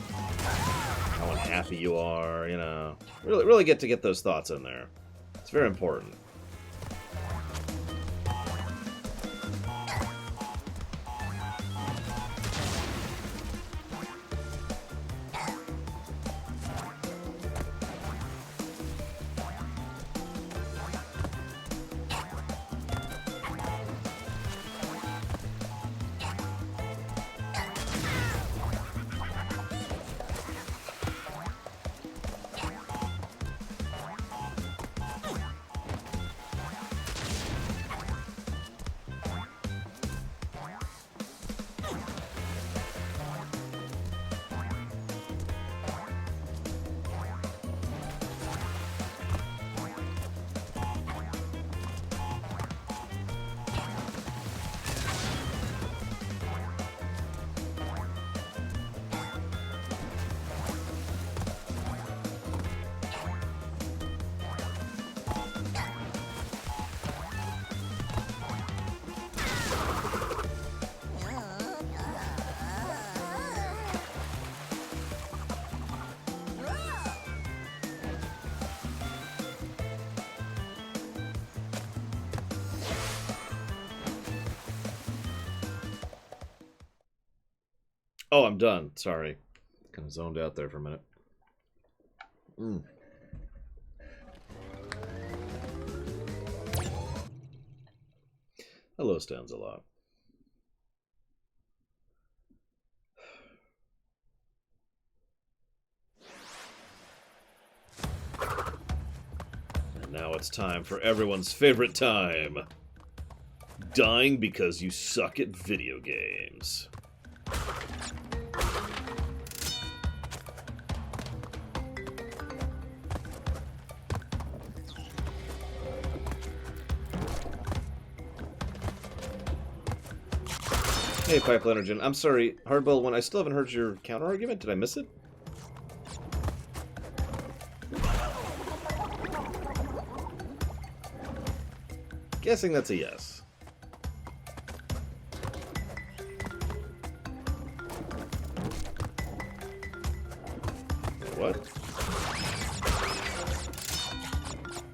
S1: how unhappy you are, you know. Really get to get those thoughts in there. It's very important. Oh, I'm done. Sorry. Kind of zoned out there for a minute. Hello, Stanzalot. And now it's time for everyone's favorite time. Dying because you suck at video games. Hey, Pipeline Origin. I'm sorry, Hardball, when I still haven't heard your counter-argument. Did I miss it? Guessing that's a yes. What?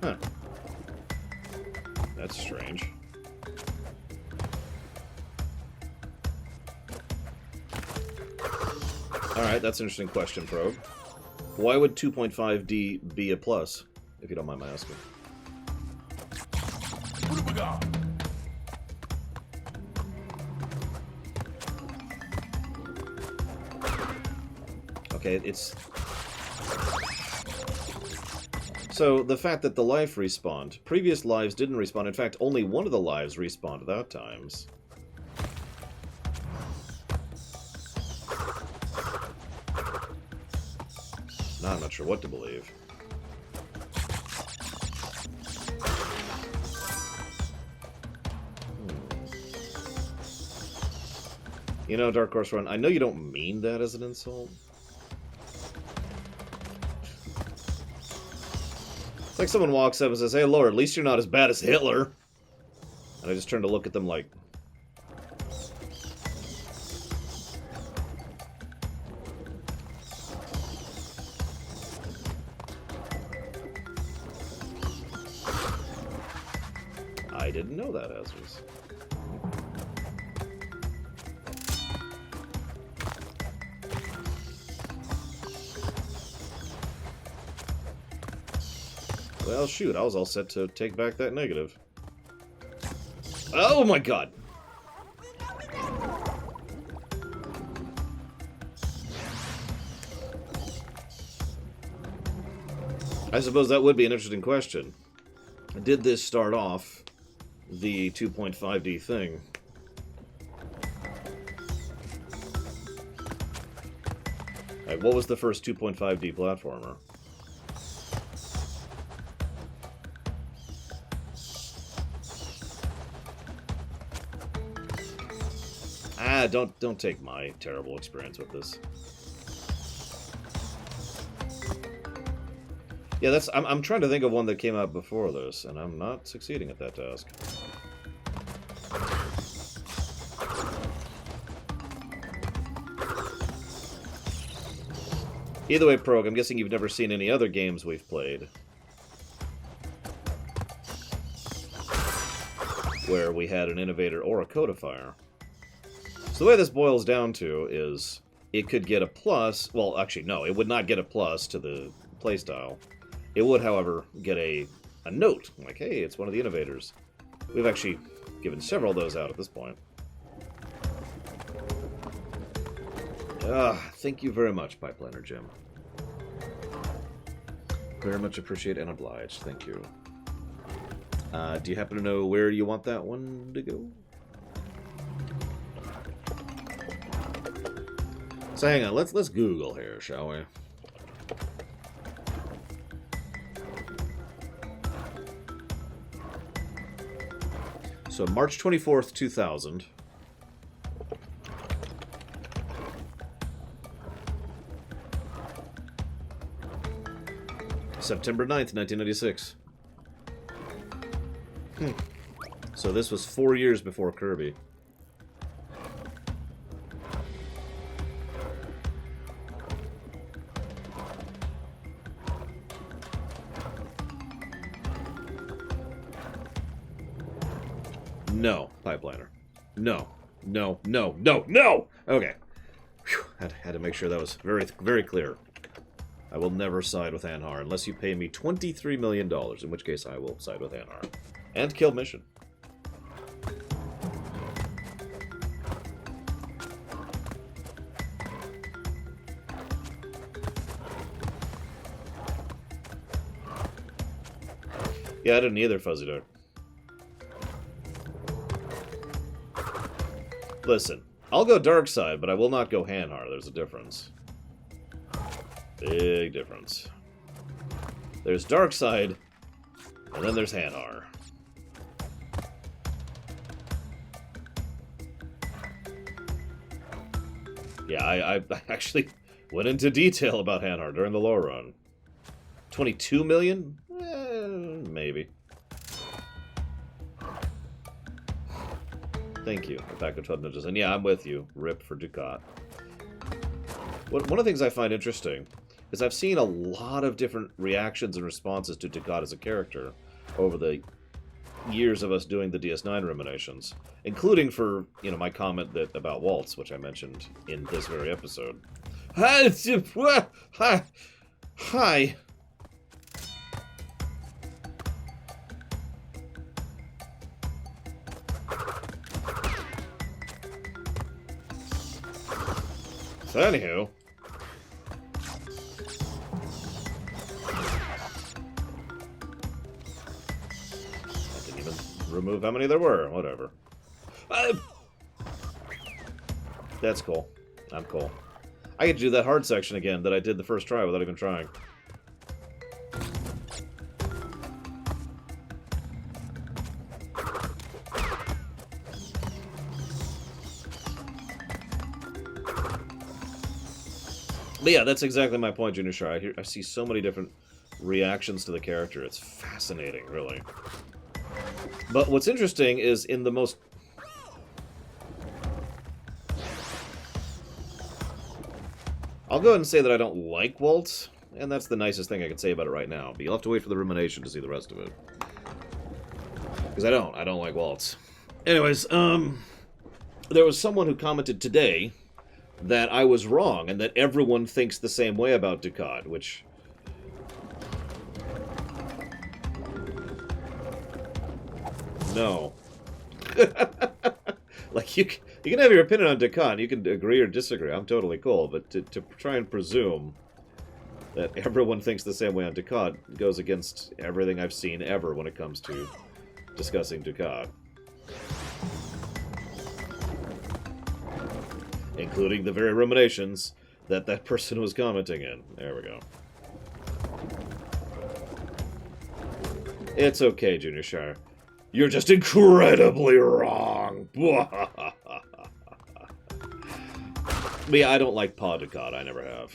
S1: Huh. That's strange. Alright, that's an interesting question, Probe. Why would 2.5D be a plus, if you don't mind my asking? Okay, it's... So, the fact that the life respawned. Previous lives didn't respawn. In fact, only one of the lives respawned at that times. Now I'm not sure what to believe. You know, Dark Horse Run, I know you don't mean that as an insult. It's like someone walks up and says, "Hey, Lord, at least you're not as bad as Hitler." And I just turn to look at them like... I didn't know that, Azers. Well, shoot, I was all set to take back that negative. Oh my god! I suppose that would be an interesting question. Did this start off the 2.5D thing? Like, what was the first 2.5D platformer? don't take my terrible experience with this. Yeah, I'm trying to think of one that came out before this, and I'm not succeeding at that task. Either way, Prog, I'm guessing you've never seen any other games we've played where we had an innovator or a codifier. So the way this boils down to is it could get a plus. Well, actually, no, it would not get a plus to the playstyle. It would, however, get a note, like, hey, it's one of the innovators. We've actually given several of those out at this point. Thank you very much, Pipeliner Jim. Very much appreciate and obliged. Thank you. Do you happen to know where you want that one to go? So hang on, let's Google here, shall we? So March 24th, 2000. September 9th, 1996. So this was 4 years before Kirby. No, Pipeliner. No. No, no, no, no! Okay. Whew. Had to make sure that was very, very clear. I will never side with Anhar unless you pay me $23 million, in which case I will side with Anhar. And kill Mission. Yeah, I didn't either, Fuzzy Dog. Listen, I'll go Dark Side, but I will not go Hanhar. There's a difference. Big difference. There's Dark Side, and then there's Hanhar. Yeah, I actually went into detail about Hanhar during the lore run. 22 million? Maybe. Thank you, Attack of 12 Ninjas. And yeah, I'm with you. Rip for Ducat. One of the things I find interesting is I've seen a lot of different reactions and responses to Ducat as a character over the years of us doing the DS9 ruminations, including for, you know, my comment about Waltz, which I mentioned in this very episode. Hi. So anywho, I didn't even remove how many there were. Whatever. That's cool. I'm cool. I get to do that hard section again that I did the first try without even trying. But yeah, that's exactly my point, Junior Shar. I see so many different reactions to the character. It's fascinating, really. But what's interesting is in the most... I'll go ahead and say that I don't like Waltz, and that's the nicest thing I can say about it right now. But you'll have to wait for the rumination to see the rest of it. Because I don't like Waltz. Anyways, there was someone who commented today that I was wrong, and that everyone thinks the same way about Ducat, which... No. Like, you can have your opinion on Ducat, you can agree or disagree, I'm totally cool, but to try and presume that everyone thinks the same way on Ducat goes against everything I've seen ever when it comes to discussing Ducat. Including the very ruminations that that person was commenting in. There we go. It's okay, Junior Shire. You're just incredibly wrong. But yeah, I don't like Bandicoot. I never have.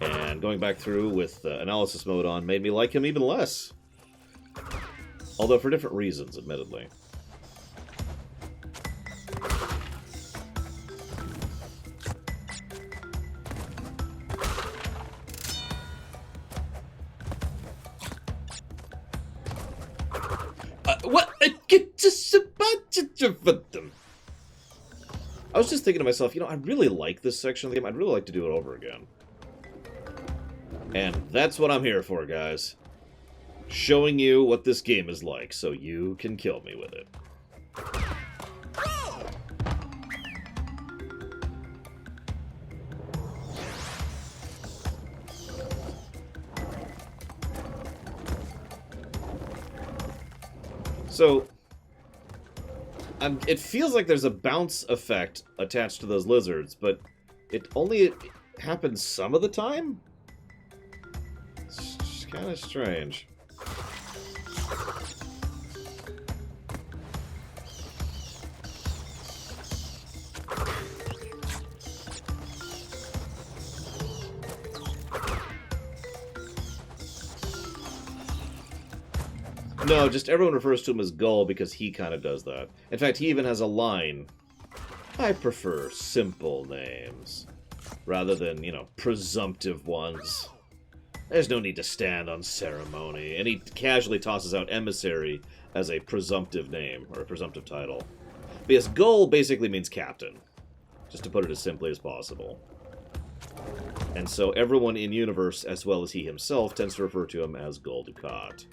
S1: And going back through with analysis mode on made me like him even less. Although for different reasons, admittedly. What? I was just thinking to myself, you know, I really like this section of the game. I'd really like to do it over again. And that's what I'm here for, guys. Showing you what this game is like, so you can kill me with it. So, it feels like there's a bounce effect attached to those lizards, but it only happens some of the time? It's kind of strange. No, just everyone refers to him as Gull because he kind of does that. In fact, he even has a line. I prefer simple names, rather than, you know, presumptive ones. There's no need to stand on ceremony. And he casually tosses out Emissary as a presumptive name, or a presumptive title. Because Gull basically means captain, just to put it as simply as possible. And so everyone in universe, as well as he himself, tends to refer to him as Gul Dukat.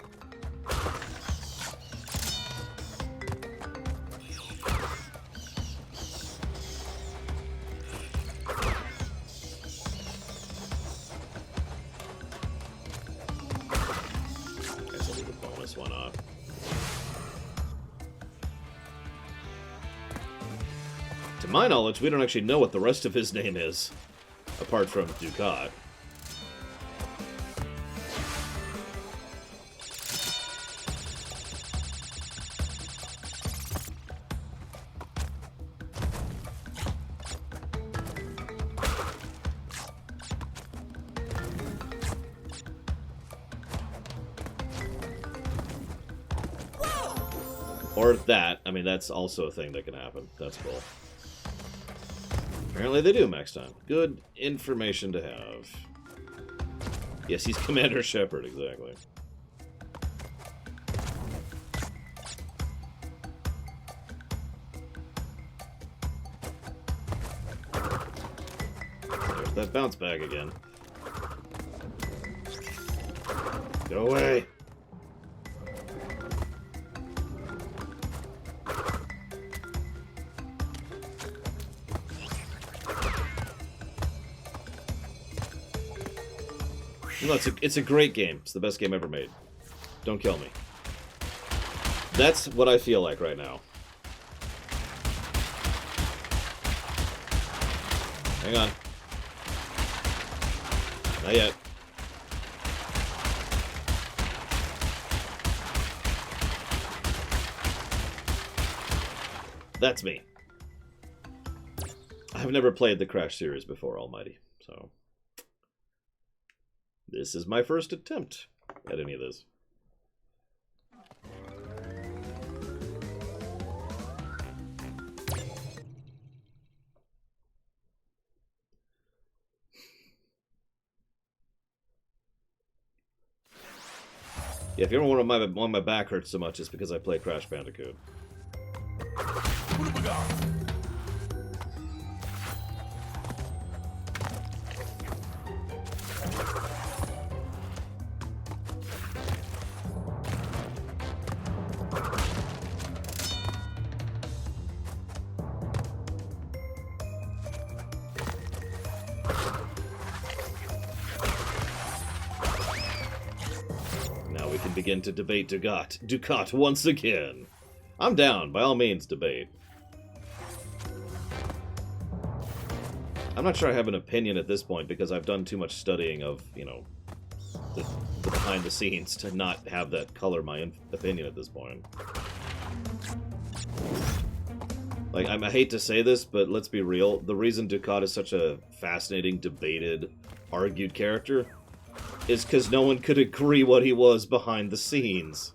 S1: One off. To my knowledge, we don't actually know what the rest of his name is, apart from Dukat. Or that. I mean, that's also a thing that can happen. That's cool. Apparently they do max time. Good information to have. Yes, he's Commander Shepard, exactly. There's that bounce back again. Go away! No, it's a great game. It's the best game ever made. Don't kill me. That's what I feel like right now. Hang on. Not yet. That's me. I've never played the Crash series before, Almighty, so... This is my first attempt at any of this. Yeah, if you ever wonder why my back hurts so much, it's because I play Crash Bandicoot. Begin to debate Dukat once again. I'm down, by all means, debate. I'm not sure I have an opinion at this point because I've done too much studying of, you know, the behind the scenes to not have that color my opinion at this point. Like, I hate to say this, but let's be real. The reason Dukat is such a fascinating, debated, argued character is because no one could agree what he was behind the scenes.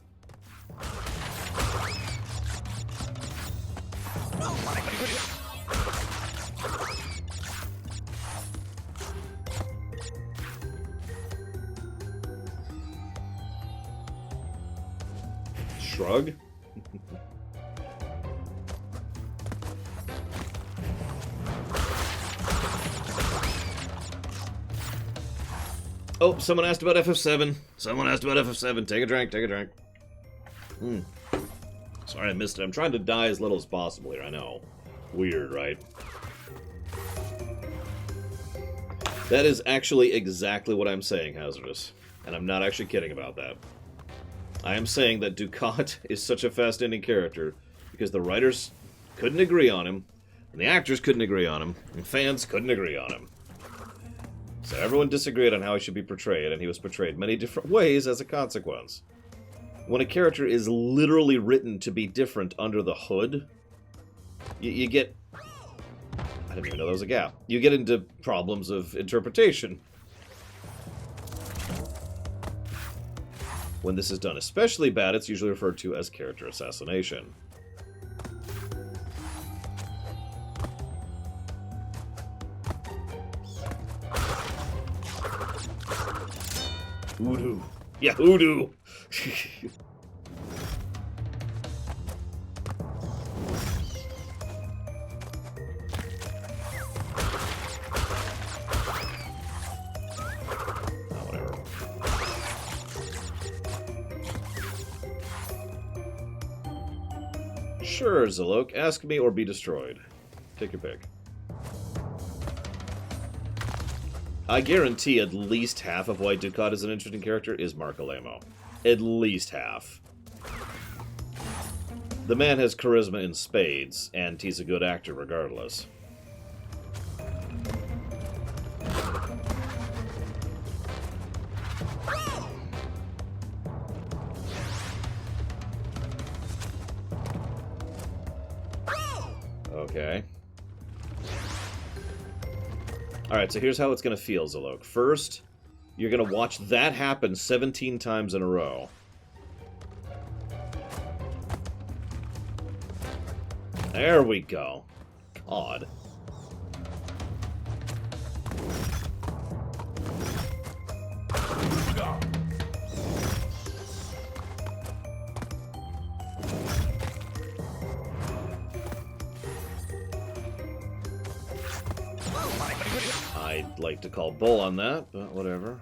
S1: Shrug? Oh, someone asked about FF7. Someone asked about FF7. Take a drink, take a drink. Sorry I missed it. I'm trying to die as little as possible here, I know. Weird, right? That is actually exactly what I'm saying, Hazardous. And I'm not actually kidding about that. I am saying that Dukat is such a fascinating character because the writers couldn't agree on him, and the actors couldn't agree on him, and fans couldn't agree on him. So everyone disagreed on how he should be portrayed, and he was portrayed many different ways as a consequence. When a character is literally written to be different under the hood, you get... I didn't even know there was a gap. You get into problems of interpretation. When this is done especially bad, it's usually referred to as character assassination. Hoodoo. Yeah, hoodoo! Whatever. Sure, Zalok. Ask me or be destroyed. Take your pick. I guarantee at least half of why Dukat is an interesting character is Mark Alemo. At least half. The man has charisma in spades, and he's a good actor regardless. Okay. Alright, so here's how it's going to feel, Zalok. First, you're going to watch that happen 17 times in a row. There we go. God. I'd like to call bull on that, but whatever.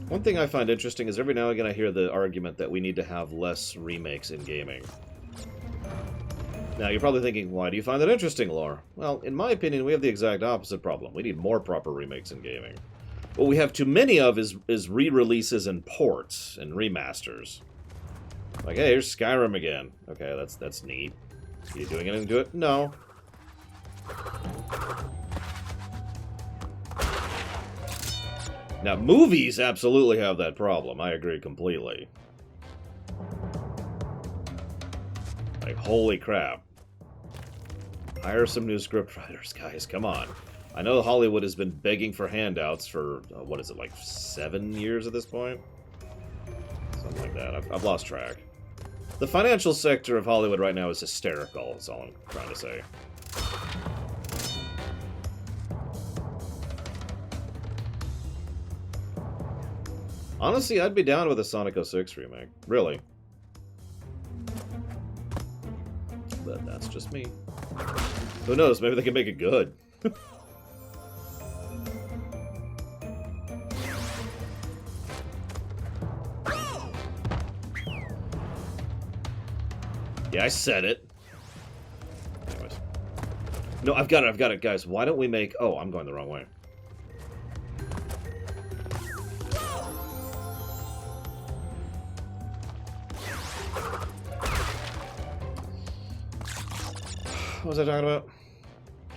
S1: One thing I find interesting is every now and again I hear the argument that we need to have less remakes in gaming. Now, you're probably thinking, why do you find that interesting, Lore? Well, in my opinion, we have the exact opposite problem. We need more proper remakes in gaming. What we have too many of is re-releases and ports and remasters. Like, hey, here's Skyrim again. Okay, that's neat. Are you doing anything to it? No. Now, movies absolutely have that problem. I agree completely. Like, holy crap. Hire some new scriptwriters, guys. Come on. I know Hollywood has been begging for handouts for, what is it, like 7 years at this point? Something like that. I've lost track. The financial sector of Hollywood right now is hysterical, that's all I'm trying to say. Honestly, I'd be down with a Sonic 06 remake. Really. But that's just me. Who knows? Maybe they can make it good. Yeah, I said it. Anyways. No, I've got it, guys. Why don't we make... Oh, I'm going the wrong way. What was I talking about?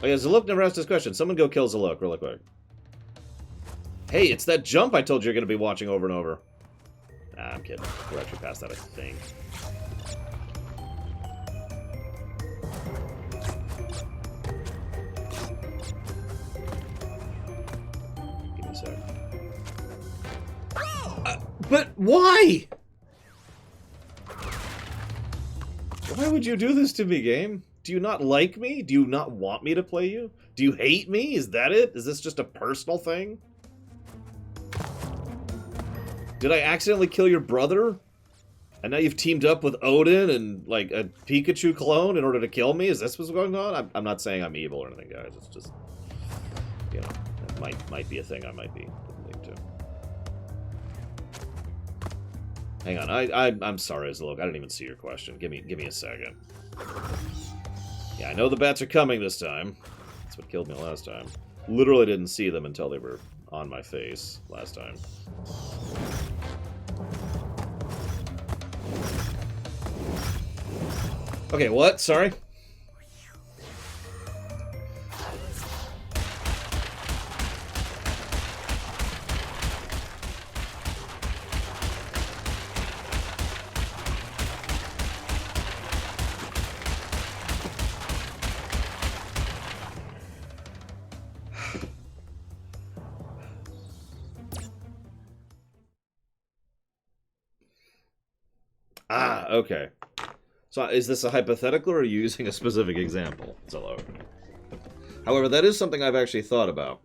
S1: Oh yeah, Zaluk never asked this question. Someone go kill Zaluk really quick. Hey, it's that jump I told you you're going to be watching over and over. Nah, I'm kidding. We're actually past that, I think. Give me a sec. But why? Why would you do this to me, game? Do you not like me? Do you not want me to play you? Do you hate me? Is that it? Is this just a personal thing? Did I accidentally kill your brother? And now you've teamed up with Odin and, like, a Pikachu clone in order to kill me? Is this what's going on? I'm not saying I'm evil or anything, guys. It's just, you know, that might be a thing I might be into. Hang on, I'm sorry, Zaluk. I didn't even see your question. Give me a second. Yeah, I know the bats are coming this time. That's what killed me last time. Literally didn't see them until they were on my face last time. Okay, what? Sorry? Ah, okay. So is this a hypothetical or are you using a specific example, Zillow? However, that is something I've actually thought about.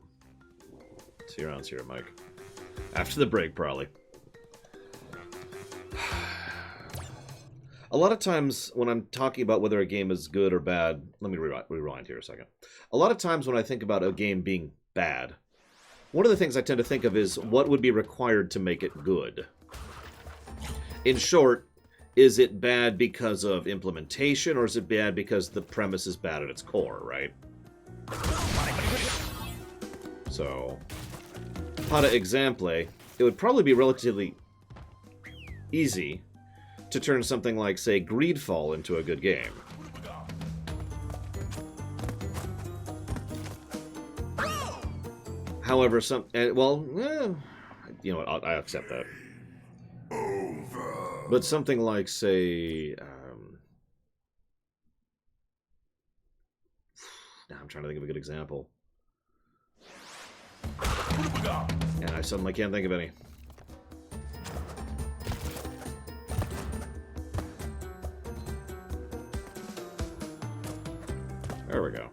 S1: See you around here, Mike. After the break, probably. A lot of times when I'm talking about whether a game is good or bad... Let me rewind here a second. A lot of times when I think about a game being bad, one of the things I tend to think of is what would be required to make it good. In short, is it bad because of implementation, or is it bad because the premise is bad at its core, right? So, para exemple, it would probably be relatively easy to turn something like, say, Greedfall into a good game. However, you know what, I accept that. But something like, say, I'm trying to think of a good example. And I suddenly can't think of any. There we go.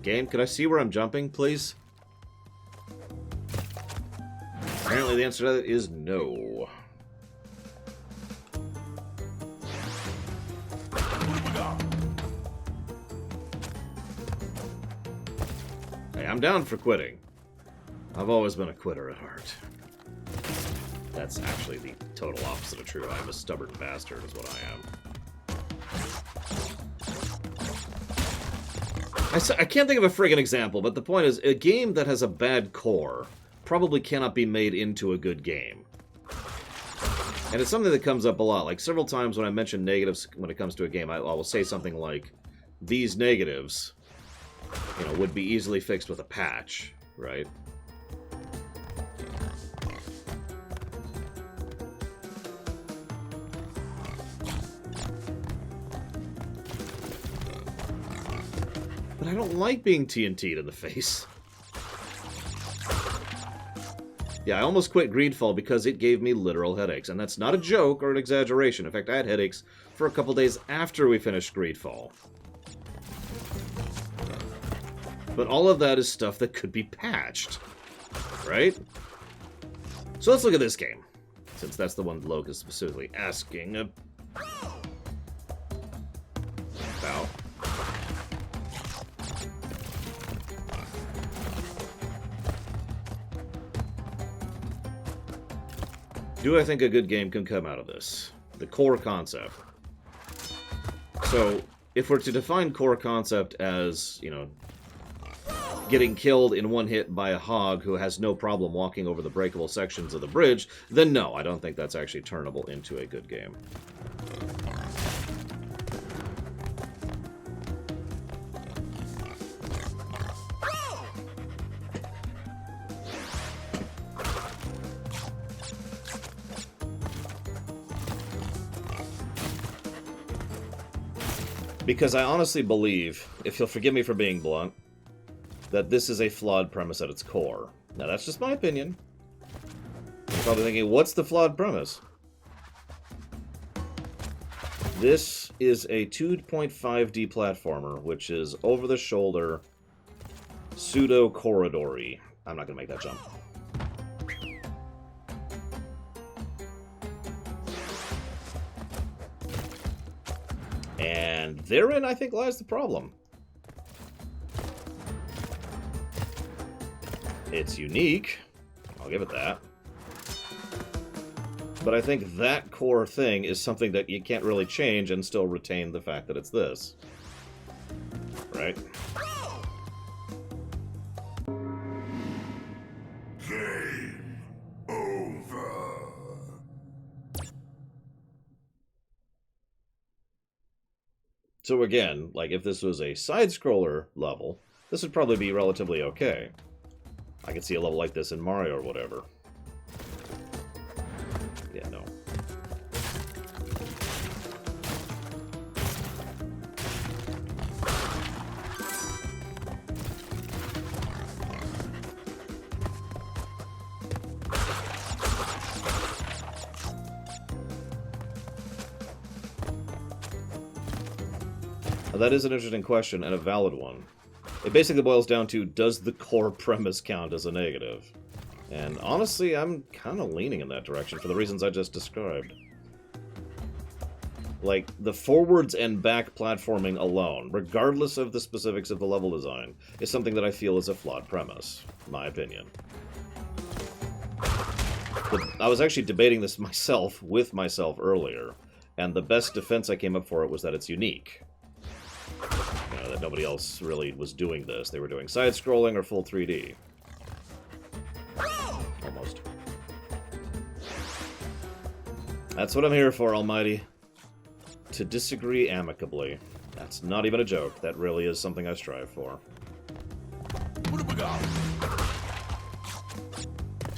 S1: Game, could I see where I'm jumping, please? Apparently the answer to that is no. Hey, I'm down for quitting. I've always been a quitter at heart. That's actually the total opposite of true. I'm a stubborn bastard is what I am. I can't think of a friggin' example, but the point is, a game that has a bad core probably cannot be made into a good game. And it's something that comes up a lot. Like, several times when I mention negatives when it comes to a game, I will say something like, these negatives, you know, would be easily fixed with a patch, right? But I don't like being TNT'd in the face. Yeah, I almost quit Greedfall because it gave me literal headaches. And that's not a joke or an exaggeration. In fact, I had headaches for a couple days after we finished Greedfall. But all of that is stuff that could be patched. Right? So let's look at this game. Since that's the one Loke is specifically asking about. Do I think a good game can come out of this? The core concept. So, if we're to define core concept as, you know, getting killed in one hit by a hog who has no problem walking over the breakable sections of the bridge, then no, I don't think that's actually turnable into a good game. Because I honestly believe, if you'll forgive me for being blunt, that this is a flawed premise at its core. Now, that's just my opinion. You're probably thinking, what's the flawed premise? This is a 2.5D platformer, which is over-the-shoulder, pseudo-corridory. I'm not going to make that jump. And therein, I think, lies the problem. It's unique. I'll give it that. But I think that core thing is something that you can't really change and still retain the fact that it's this. Right?
S5: Game over.
S1: So again, like if this was a side-scroller level, this would probably be relatively okay. I could see a level like this in Mario or whatever. Yeah, no. Now, that is an interesting question and a valid one. It basically boils down to, does the core premise count as a negative? And honestly, I'm kind of leaning in that direction for the reasons I just described. Like, the forwards and back platforming alone, regardless of the specifics of the level design, is something that I feel is a flawed premise, in my opinion. I was actually debating this with myself earlier, and the best defense I came up for it was that it's unique. You know, that nobody else really was doing this. They were doing side-scrolling or full 3D. Almost. That's what I'm here for, Almighty. To disagree amicably. That's not even a joke. That really is something I strive for.
S5: What have we got?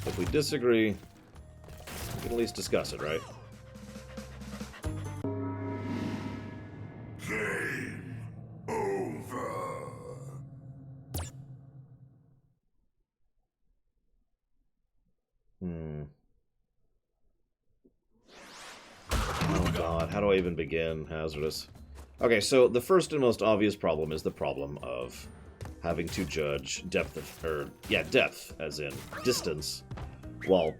S1: If we disagree, we can at least discuss it, right?
S5: Game over.
S1: Oh god, how do I even begin? Hazardous. Okay, so the first and most obvious problem is the problem of having to judge depth as in distance, while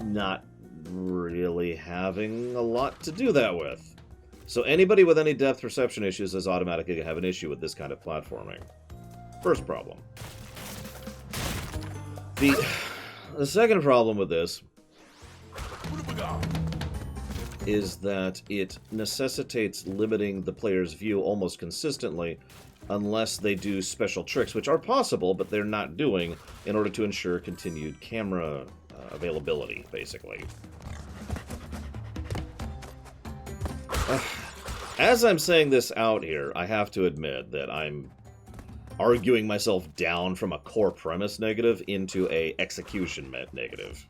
S1: not really having a lot to do that with. So anybody with any depth perception issues is automatically going to have an issue with this kind of platforming. First problem. The second problem with this is that it necessitates limiting the player's view almost consistently unless they do special tricks, which are possible, but they're not doing, in order to ensure continued camera availability, basically. As I'm saying this out here, I have to admit that I'm arguing myself down from a core premise negative into a execution negative.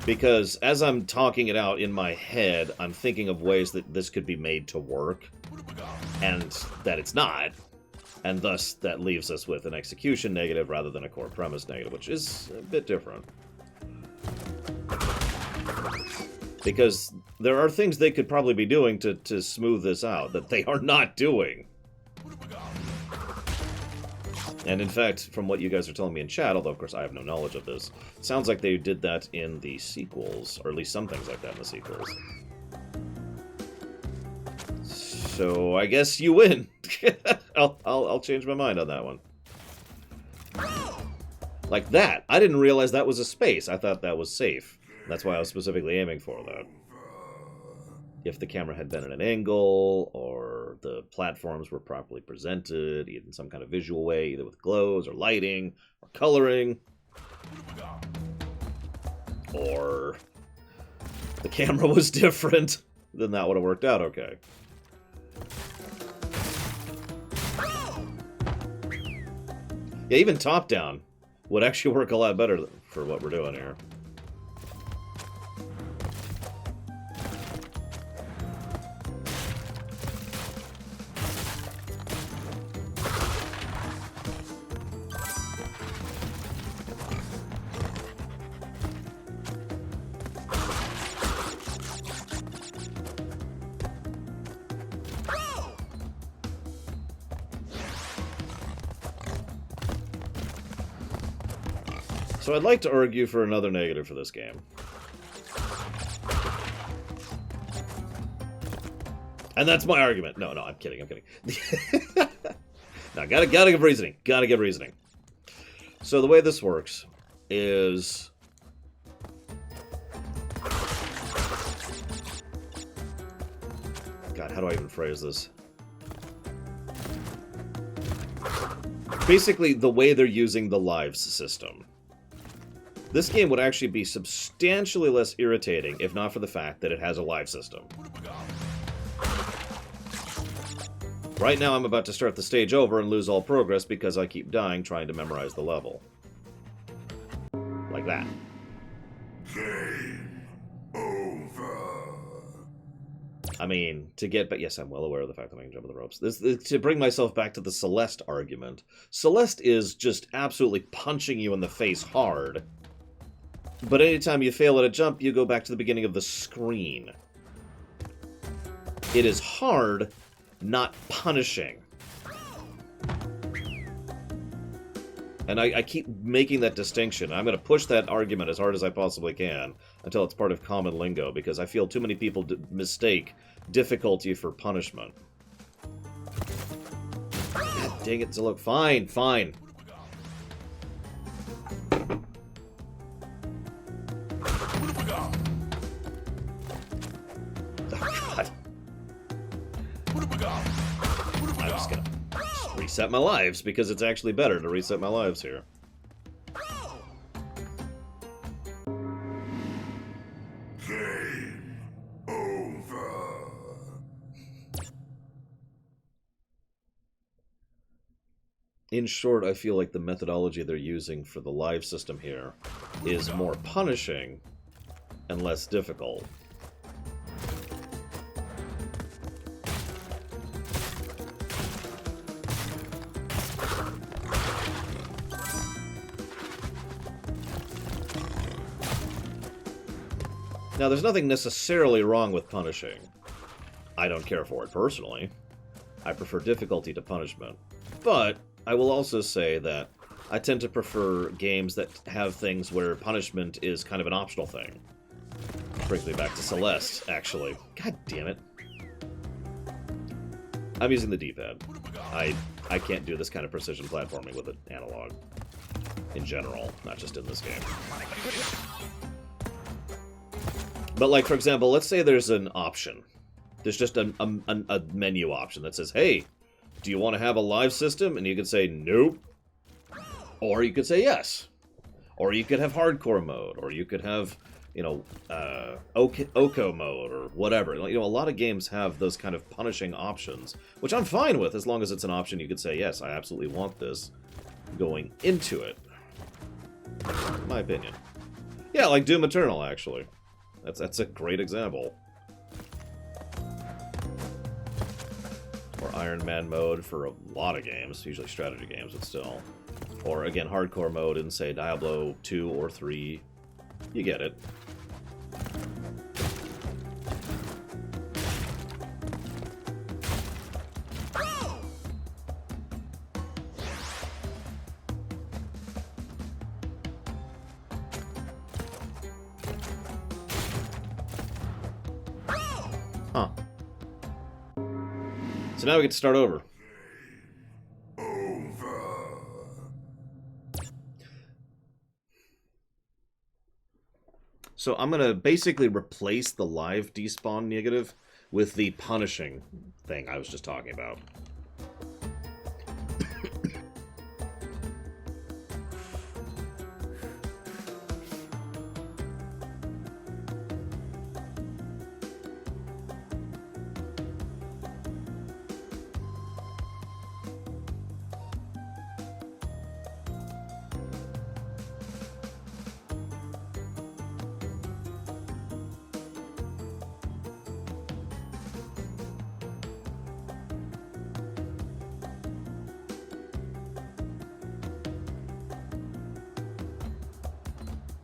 S1: Because as I'm talking it out in my head, I'm thinking of ways that this could be made to work, and that it's not. And thus, that leaves us with an execution negative rather than a core premise negative, which is a bit different. Because there are things they could probably be doing to smooth this out that they are not doing. And in fact, from what you guys are telling me in chat, although of course I have no knowledge of this, it sounds like they did that in the sequels, or at least some things like that in the sequels. So I guess you win. I'll change my mind on that one. Like that. I didn't realize that was a space. I thought that was safe. That's why I was specifically aiming for that. If the camera had been at an angle, or the platforms were properly presented in some kind of visual way, either with glows, or lighting, or coloring, or the camera was different, then that would have worked out okay. Yeah, even top-down would actually work a lot better for what we're doing here. So I'd like to argue for another negative for this game. And that's my argument. No, I'm kidding, I'm kidding. No, gotta give reasoning. Gotta give reasoning. So the way this works is... God, how do I even phrase this? Basically, the way they're using the lives system. This game would actually be substantially less irritating if not for the fact that it has a live system. Right now, I'm about to start the stage over and lose all progress because I keep dying trying to memorize the level. Like that.
S5: Game over.
S1: I mean, to get... But yes, I'm well aware of the fact that I can jump on the ropes. To bring myself back to the Celeste argument. Celeste is just absolutely punching you in the face hard. But anytime you fail at a jump, you go back to the beginning of the screen. It is hard... not punishing. And I keep making that distinction. I'm going to push that argument as hard as I possibly can until it's part of common lingo, because I feel too many people mistake difficulty for punishment. God dang it, Zillow. Fine, fine. I'm just gonna reset my lives, because it's actually better to reset my lives here.
S5: Game over.
S1: In short, I feel like the methodology they're using for the live system here is more punishing and less difficult. Now, there's nothing necessarily wrong with punishing. I don't care for it personally. I prefer difficulty to punishment. But I will also say that I tend to prefer games that have things where punishment is kind of an optional thing. Brings me back to Celeste, actually. God damn it. I'm using the D-pad. I can't do this kind of precision platforming with an analog. In general, not just in this game. But, like, for example, let's say there's an option. There's just a menu option that says, hey, do you want to have a live system? And you could say, nope. Or you could say yes. Or you could have hardcore mode. Or you could have, you know, Oko mode or whatever. You know, a lot of games have those kind of punishing options, which I'm fine with as long as it's an option you could say, yes, I absolutely want this going into it. In my opinion. Yeah, like Doom Eternal, actually. That's a great example. Or Iron Man mode for a lot of games, usually strategy games, but still. Or, again, hardcore mode in, say, Diablo 2 or 3. You get it. Huh. So now we get to start over. So I'm going to basically replace the live despawn negative with the punishing thing I was just talking about.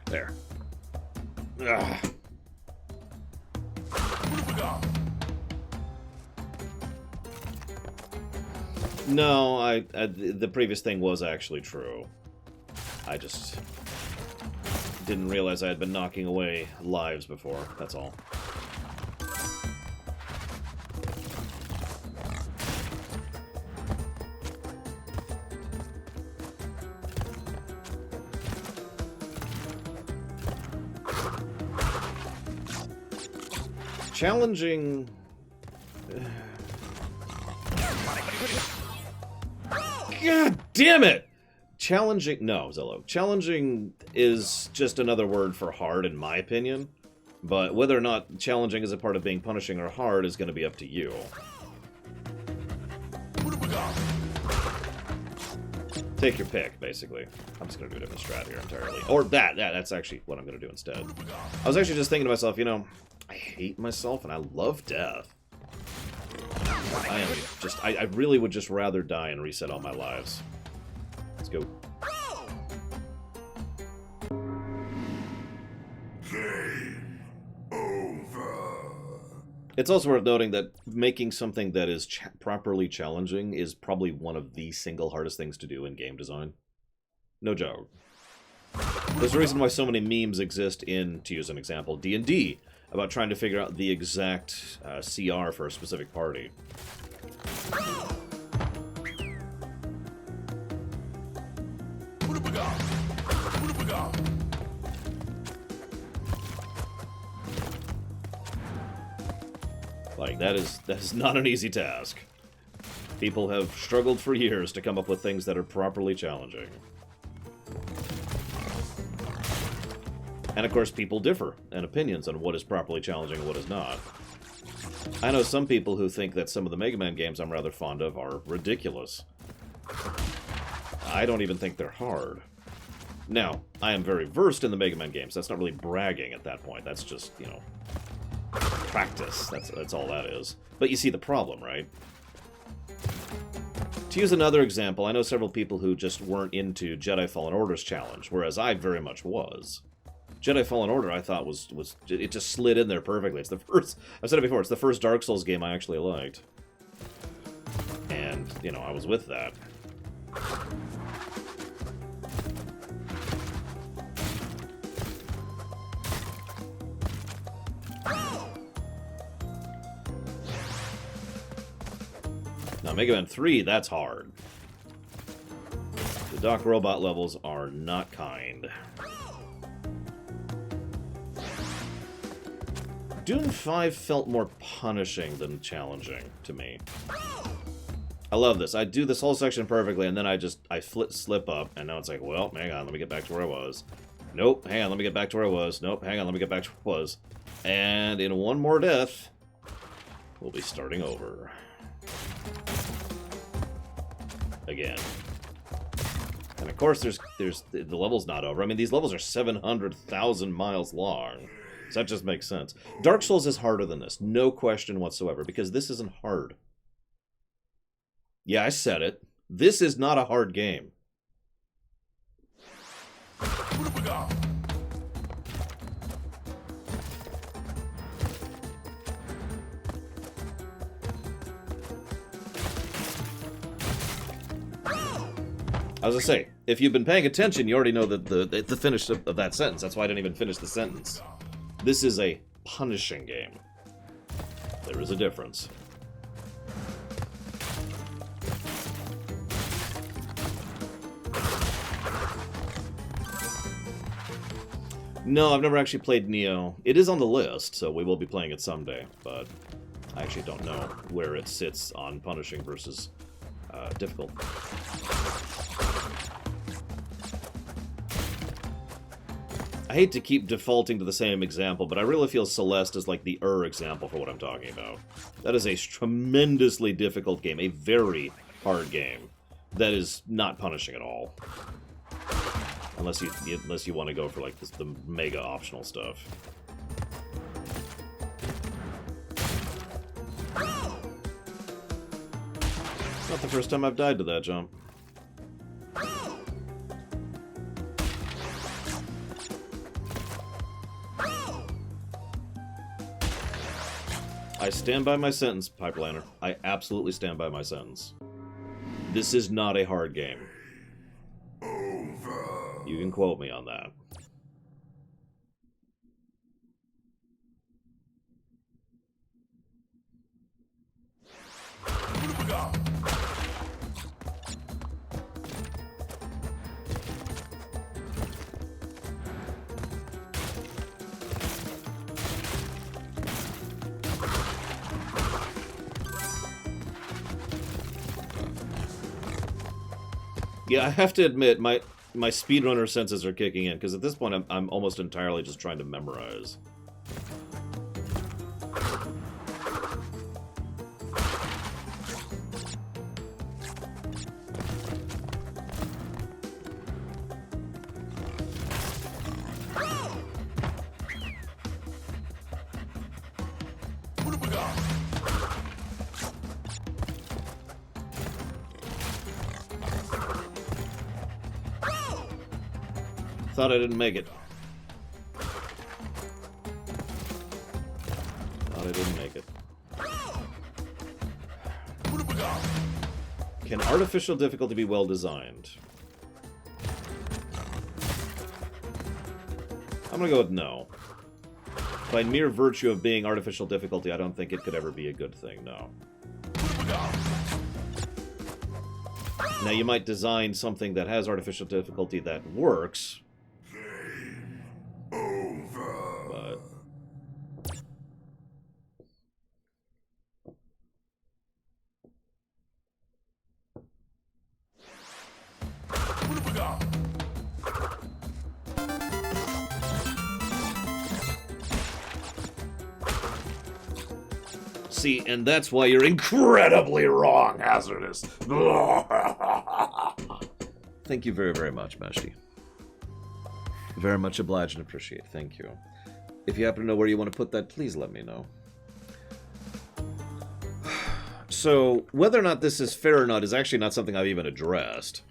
S1: There. Ugh. No, the previous thing was actually true. I just didn't realize I had been knocking away lives before, that's all. Challenging... God damn it! Challenging... No, Zello. Challenging is just another word for hard, in my opinion. But whether or not challenging is a part of being punishing or hard is going to be up to you. Take your pick, basically. I'm just going to do a different strat here entirely. Or that's actually what I'm going to do instead. I was actually just thinking to myself, you know, I hate myself and I love death. I really would just rather die and reset all my lives. Let's go.
S5: Game over.
S1: It's also worth noting that making something that is properly challenging is probably one of the single hardest things to do in game design. No joke. There's a reason why so many memes exist in, to use an example, D&D, about trying to figure out the exact CR for a specific party. Like, that is not an easy task. People have struggled for years to come up with things that are properly challenging. And of course, people differ in opinions on what is properly challenging and what is not. I know some people who think that some of the Mega Man games I'm rather fond of are ridiculous. I don't even think they're hard. Now, I am very versed in the Mega Man games. That's not really bragging at that point. That's just, you know, practice. That's all that is. But you see the problem, right? To use another example, I know several people who just weren't into Jedi Fallen Order's challenge, whereas I very much was. Jedi Fallen Order, I thought, was it just slid in there perfectly. It's the first, I've said it before, it's the first Dark Souls game I actually liked. And, you know, I was with that. Now, Mega Man 3, that's hard. The Doc Robot levels are not kind. Doom 5 felt more punishing than challenging to me. I love this. I do this whole section perfectly, and then I slip up, and now it's like, well, hang on, let me get back to where I was. Nope, hang on, let me get back to where I was. Nope, hang on, let me get back to where I was. And in one more death, we'll be starting over. Again. And of course, the level's not over. I mean, these levels are 700,000 miles long. So that just makes sense. Dark Souls is harder than this, no question whatsoever, because this isn't hard. Yeah, I said it. This is not a hard game. As I say, if you've been paying attention, you already know that the finish of that sentence. That's why I didn't even finish the sentence. This is a punishing game. There is a difference. No, I've never actually played Neo. It is on the list, so we will be playing it someday, but I actually don't know where it sits on punishing versus difficult. I hate to keep defaulting to the same example, but I really feel Celeste is like the example for what I'm talking about. That is a tremendously difficult game, a very hard game, that is not punishing at all. Unless you want to go for like the mega optional stuff. It's not the first time I've died to that jump. I stand by my sentence, Pipeliner. I absolutely stand by my sentence. This is not a hard game.
S5: Over.
S1: You can quote me on that. Yeah, I have to admit, my speedrunner senses are kicking in, because at this point I'm almost entirely just trying to memorize. Thought I didn't make it. Thought I didn't make it. Can artificial difficulty be well designed? I'm gonna go with no. By mere virtue of being artificial difficulty, I don't think it could ever be a good thing, no. Now, you might design something that has artificial difficulty that works. But... See, and that's why you're incredibly wrong, Hazardous. Thank you very, very much, Mashti. Very much obliged and appreciate. Thank you. If you happen to know where you want to put that, please let me know. So, whether or not this is fair or not is actually not something I've even addressed.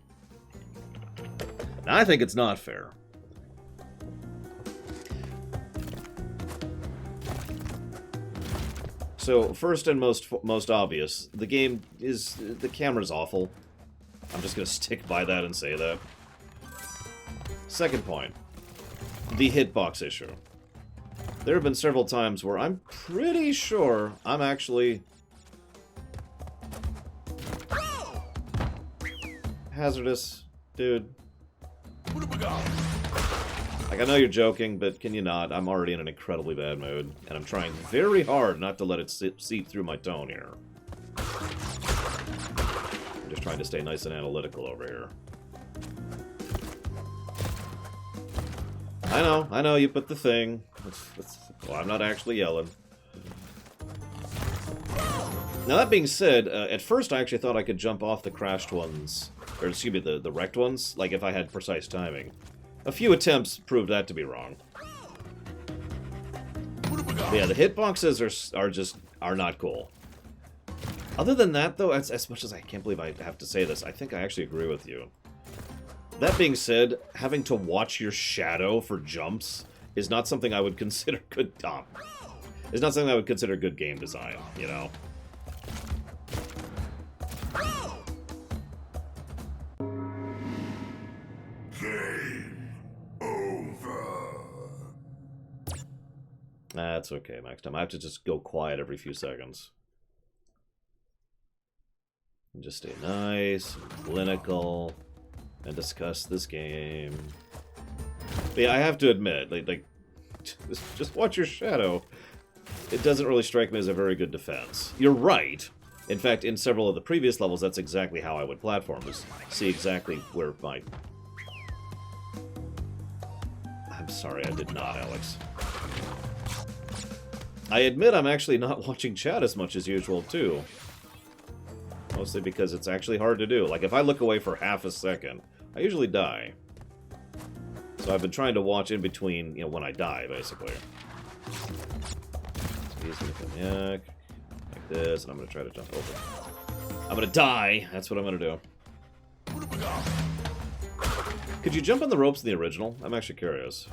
S1: Now, I think it's not fair. So, first and most obvious, the game is... the camera's awful. I'm just gonna stick by that and say that. Second point. The hitbox issue. There have been several times where I'm pretty sure I'm actually... Hazardous, dude. Like, I know you're joking, but can you not? I'm already in an incredibly bad mood, and I'm trying very hard not to let it seep through my tone here. I'm just trying to stay nice and analytical over here. I know, you put the thing. Well, I'm not actually yelling. Now, that being said, at first I actually thought I could jump off the crashed ones, or excuse me, the wrecked ones, like if I had precise timing. A few attempts proved that to be wrong. But yeah, the hitboxes are not cool. Other than that, though, as much as I can't believe I have to say this, I think I actually agree with you. That being said, having to watch your shadow for jumps is not something I would consider good It's not something I would consider good game design, you know? That's okay, Max Time. I have to just go quiet every few seconds. And just stay nice, and clinical, and discuss this game. But yeah, I have to admit, like just watch your shadow. It doesn't really strike me as a very good defense. You're right. In fact, in several of the previous levels, that's exactly how I would platform, is see exactly where my... I'm sorry, I did not, Alex. I admit I'm actually not watching chat as much as usual, too. Mostly because it's actually hard to do. Like, if I look away for half a second, I usually die. So I've been trying to watch in between, you know, when I die, basically. Squeeze the cognac, like this, and I'm going to try to jump over. I'm going to die! That's what I'm going to do. Could you jump on the ropes in the original? I'm actually curious.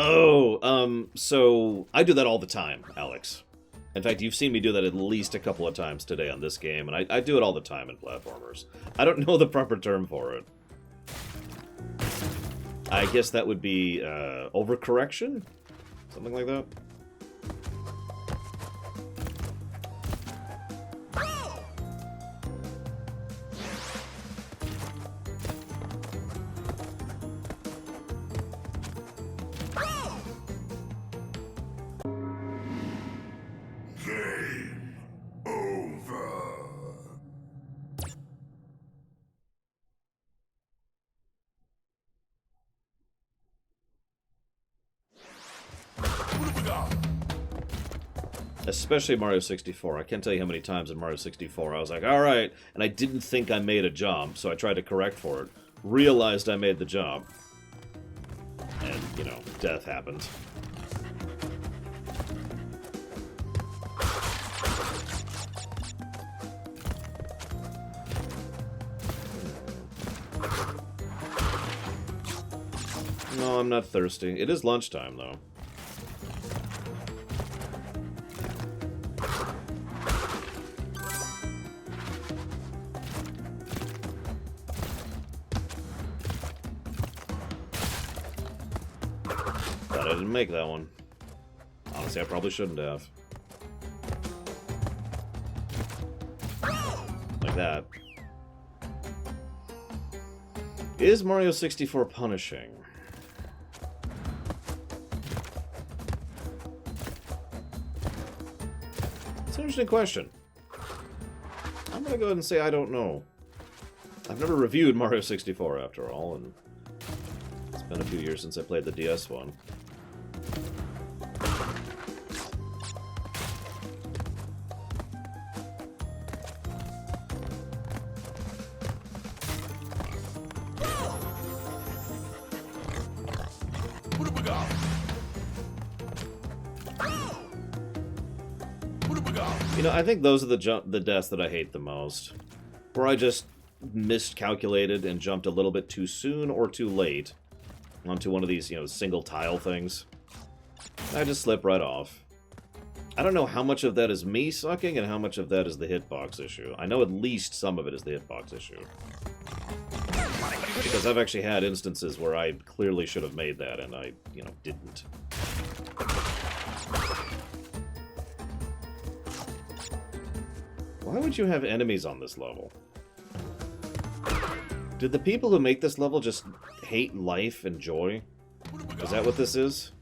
S1: Oh, so I do that all the time, Alex. In fact, you've seen me do that at least a couple of times today on this game, and I do it all the time in platformers. I don't know the proper term for it. I guess that would be, overcorrection? Something like that? Especially Mario 64. I can't tell you how many times in Mario 64 I was like, alright, and I didn't think I made a jump, so I tried to correct for it. Realized I made the jump. And, you know, death happened. No, I'm not thirsty. It is lunchtime, though. Thought I didn't make that one. Honestly, I probably shouldn't have. Like that. Is Mario 64 punishing? It's an interesting question. I'm gonna go ahead and say I don't know. I've never reviewed Mario 64 after all, and it's been a few years since I played the DS one. You know, I think those are the deaths that I hate the most. Where I just miscalculated and jumped a little bit too soon or too late onto one of these, you know, single tile things. I just slip right off. I don't know how much of that is me sucking and how much of that is the hitbox issue. I know at least some of it is the hitbox issue. Because I've actually had instances where I clearly should have made that and I, you know, didn't. Why would you have enemies on this level? Did the people who make this level just hate life and joy? Is that what this is?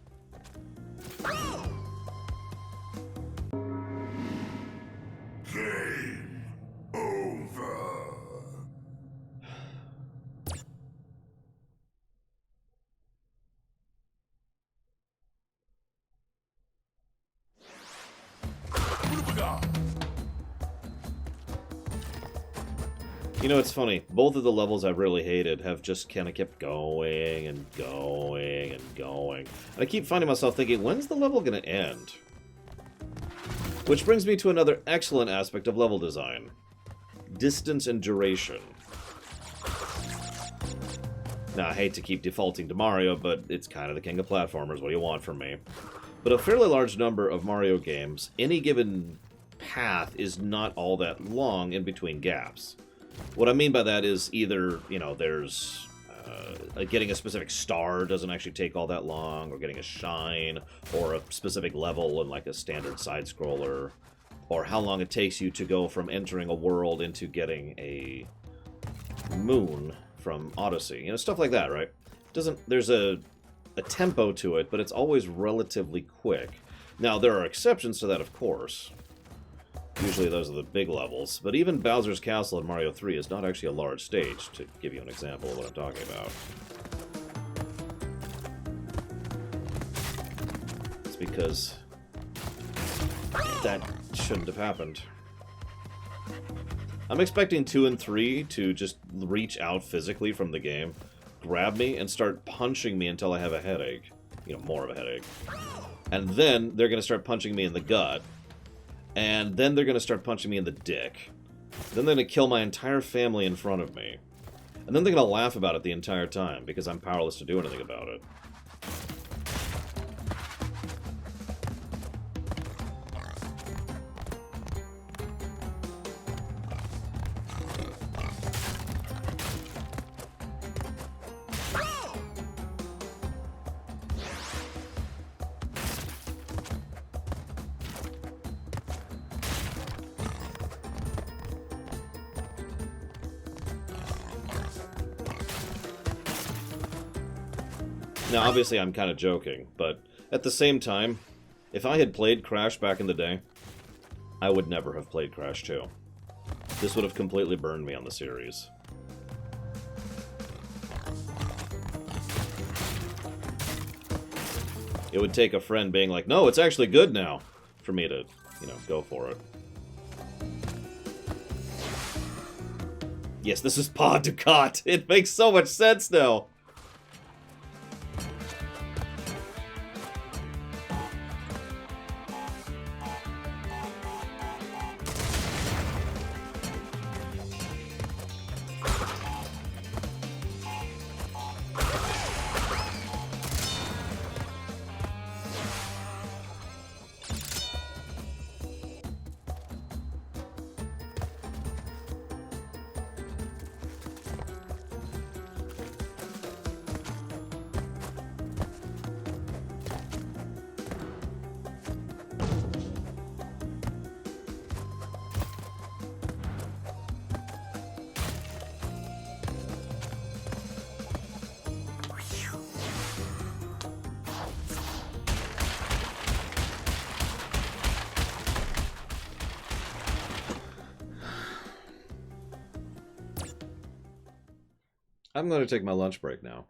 S5: Game over.
S1: You know, it's funny. Both of the levels I've really hated have just kind of kept going and going and going. And I keep finding myself thinking, when's the level going to end? Which brings me to another excellent aspect of level design. Distance and duration. Now, I hate to keep defaulting to Mario, but it's kind of the king of platformers. What do you want from me? But a fairly large number of Mario games, any given path is not all that long in between gaps. What I mean by that is either, you know, there's getting a specific star doesn't actually take all that long, or getting a shine, or a specific level in like a standard side-scroller, or how long it takes you to go from entering a world into getting a moon from Odyssey. You know, stuff like that, right? There's a tempo to it, but it's always relatively quick. Now, there are exceptions to that, of course. Usually those are the big levels, but even Bowser's Castle in Mario 3 is not actually a large stage, to give you an example of what I'm talking about. It's because that shouldn't have happened. I'm expecting 2 and 3 to just reach out physically from the game, grab me, and start punching me until I have a headache. You know, more of a headache. And then they're going to start punching me in the gut. And then they're going to start punching me in the dick. Then they're going to kill my entire family in front of me. And then they're going to laugh about it the entire time, because I'm powerless to do anything about it. Now, obviously, I'm kind of joking, but at the same time, if I had played Crash back in the day, I would never have played Crash 2. This would have completely burned me on the series. It would take a friend being like, no, it's actually good now, for me to, you know, go for it. Yes, this is Bandicoot. It makes so much sense now. I'm going to take my lunch break now.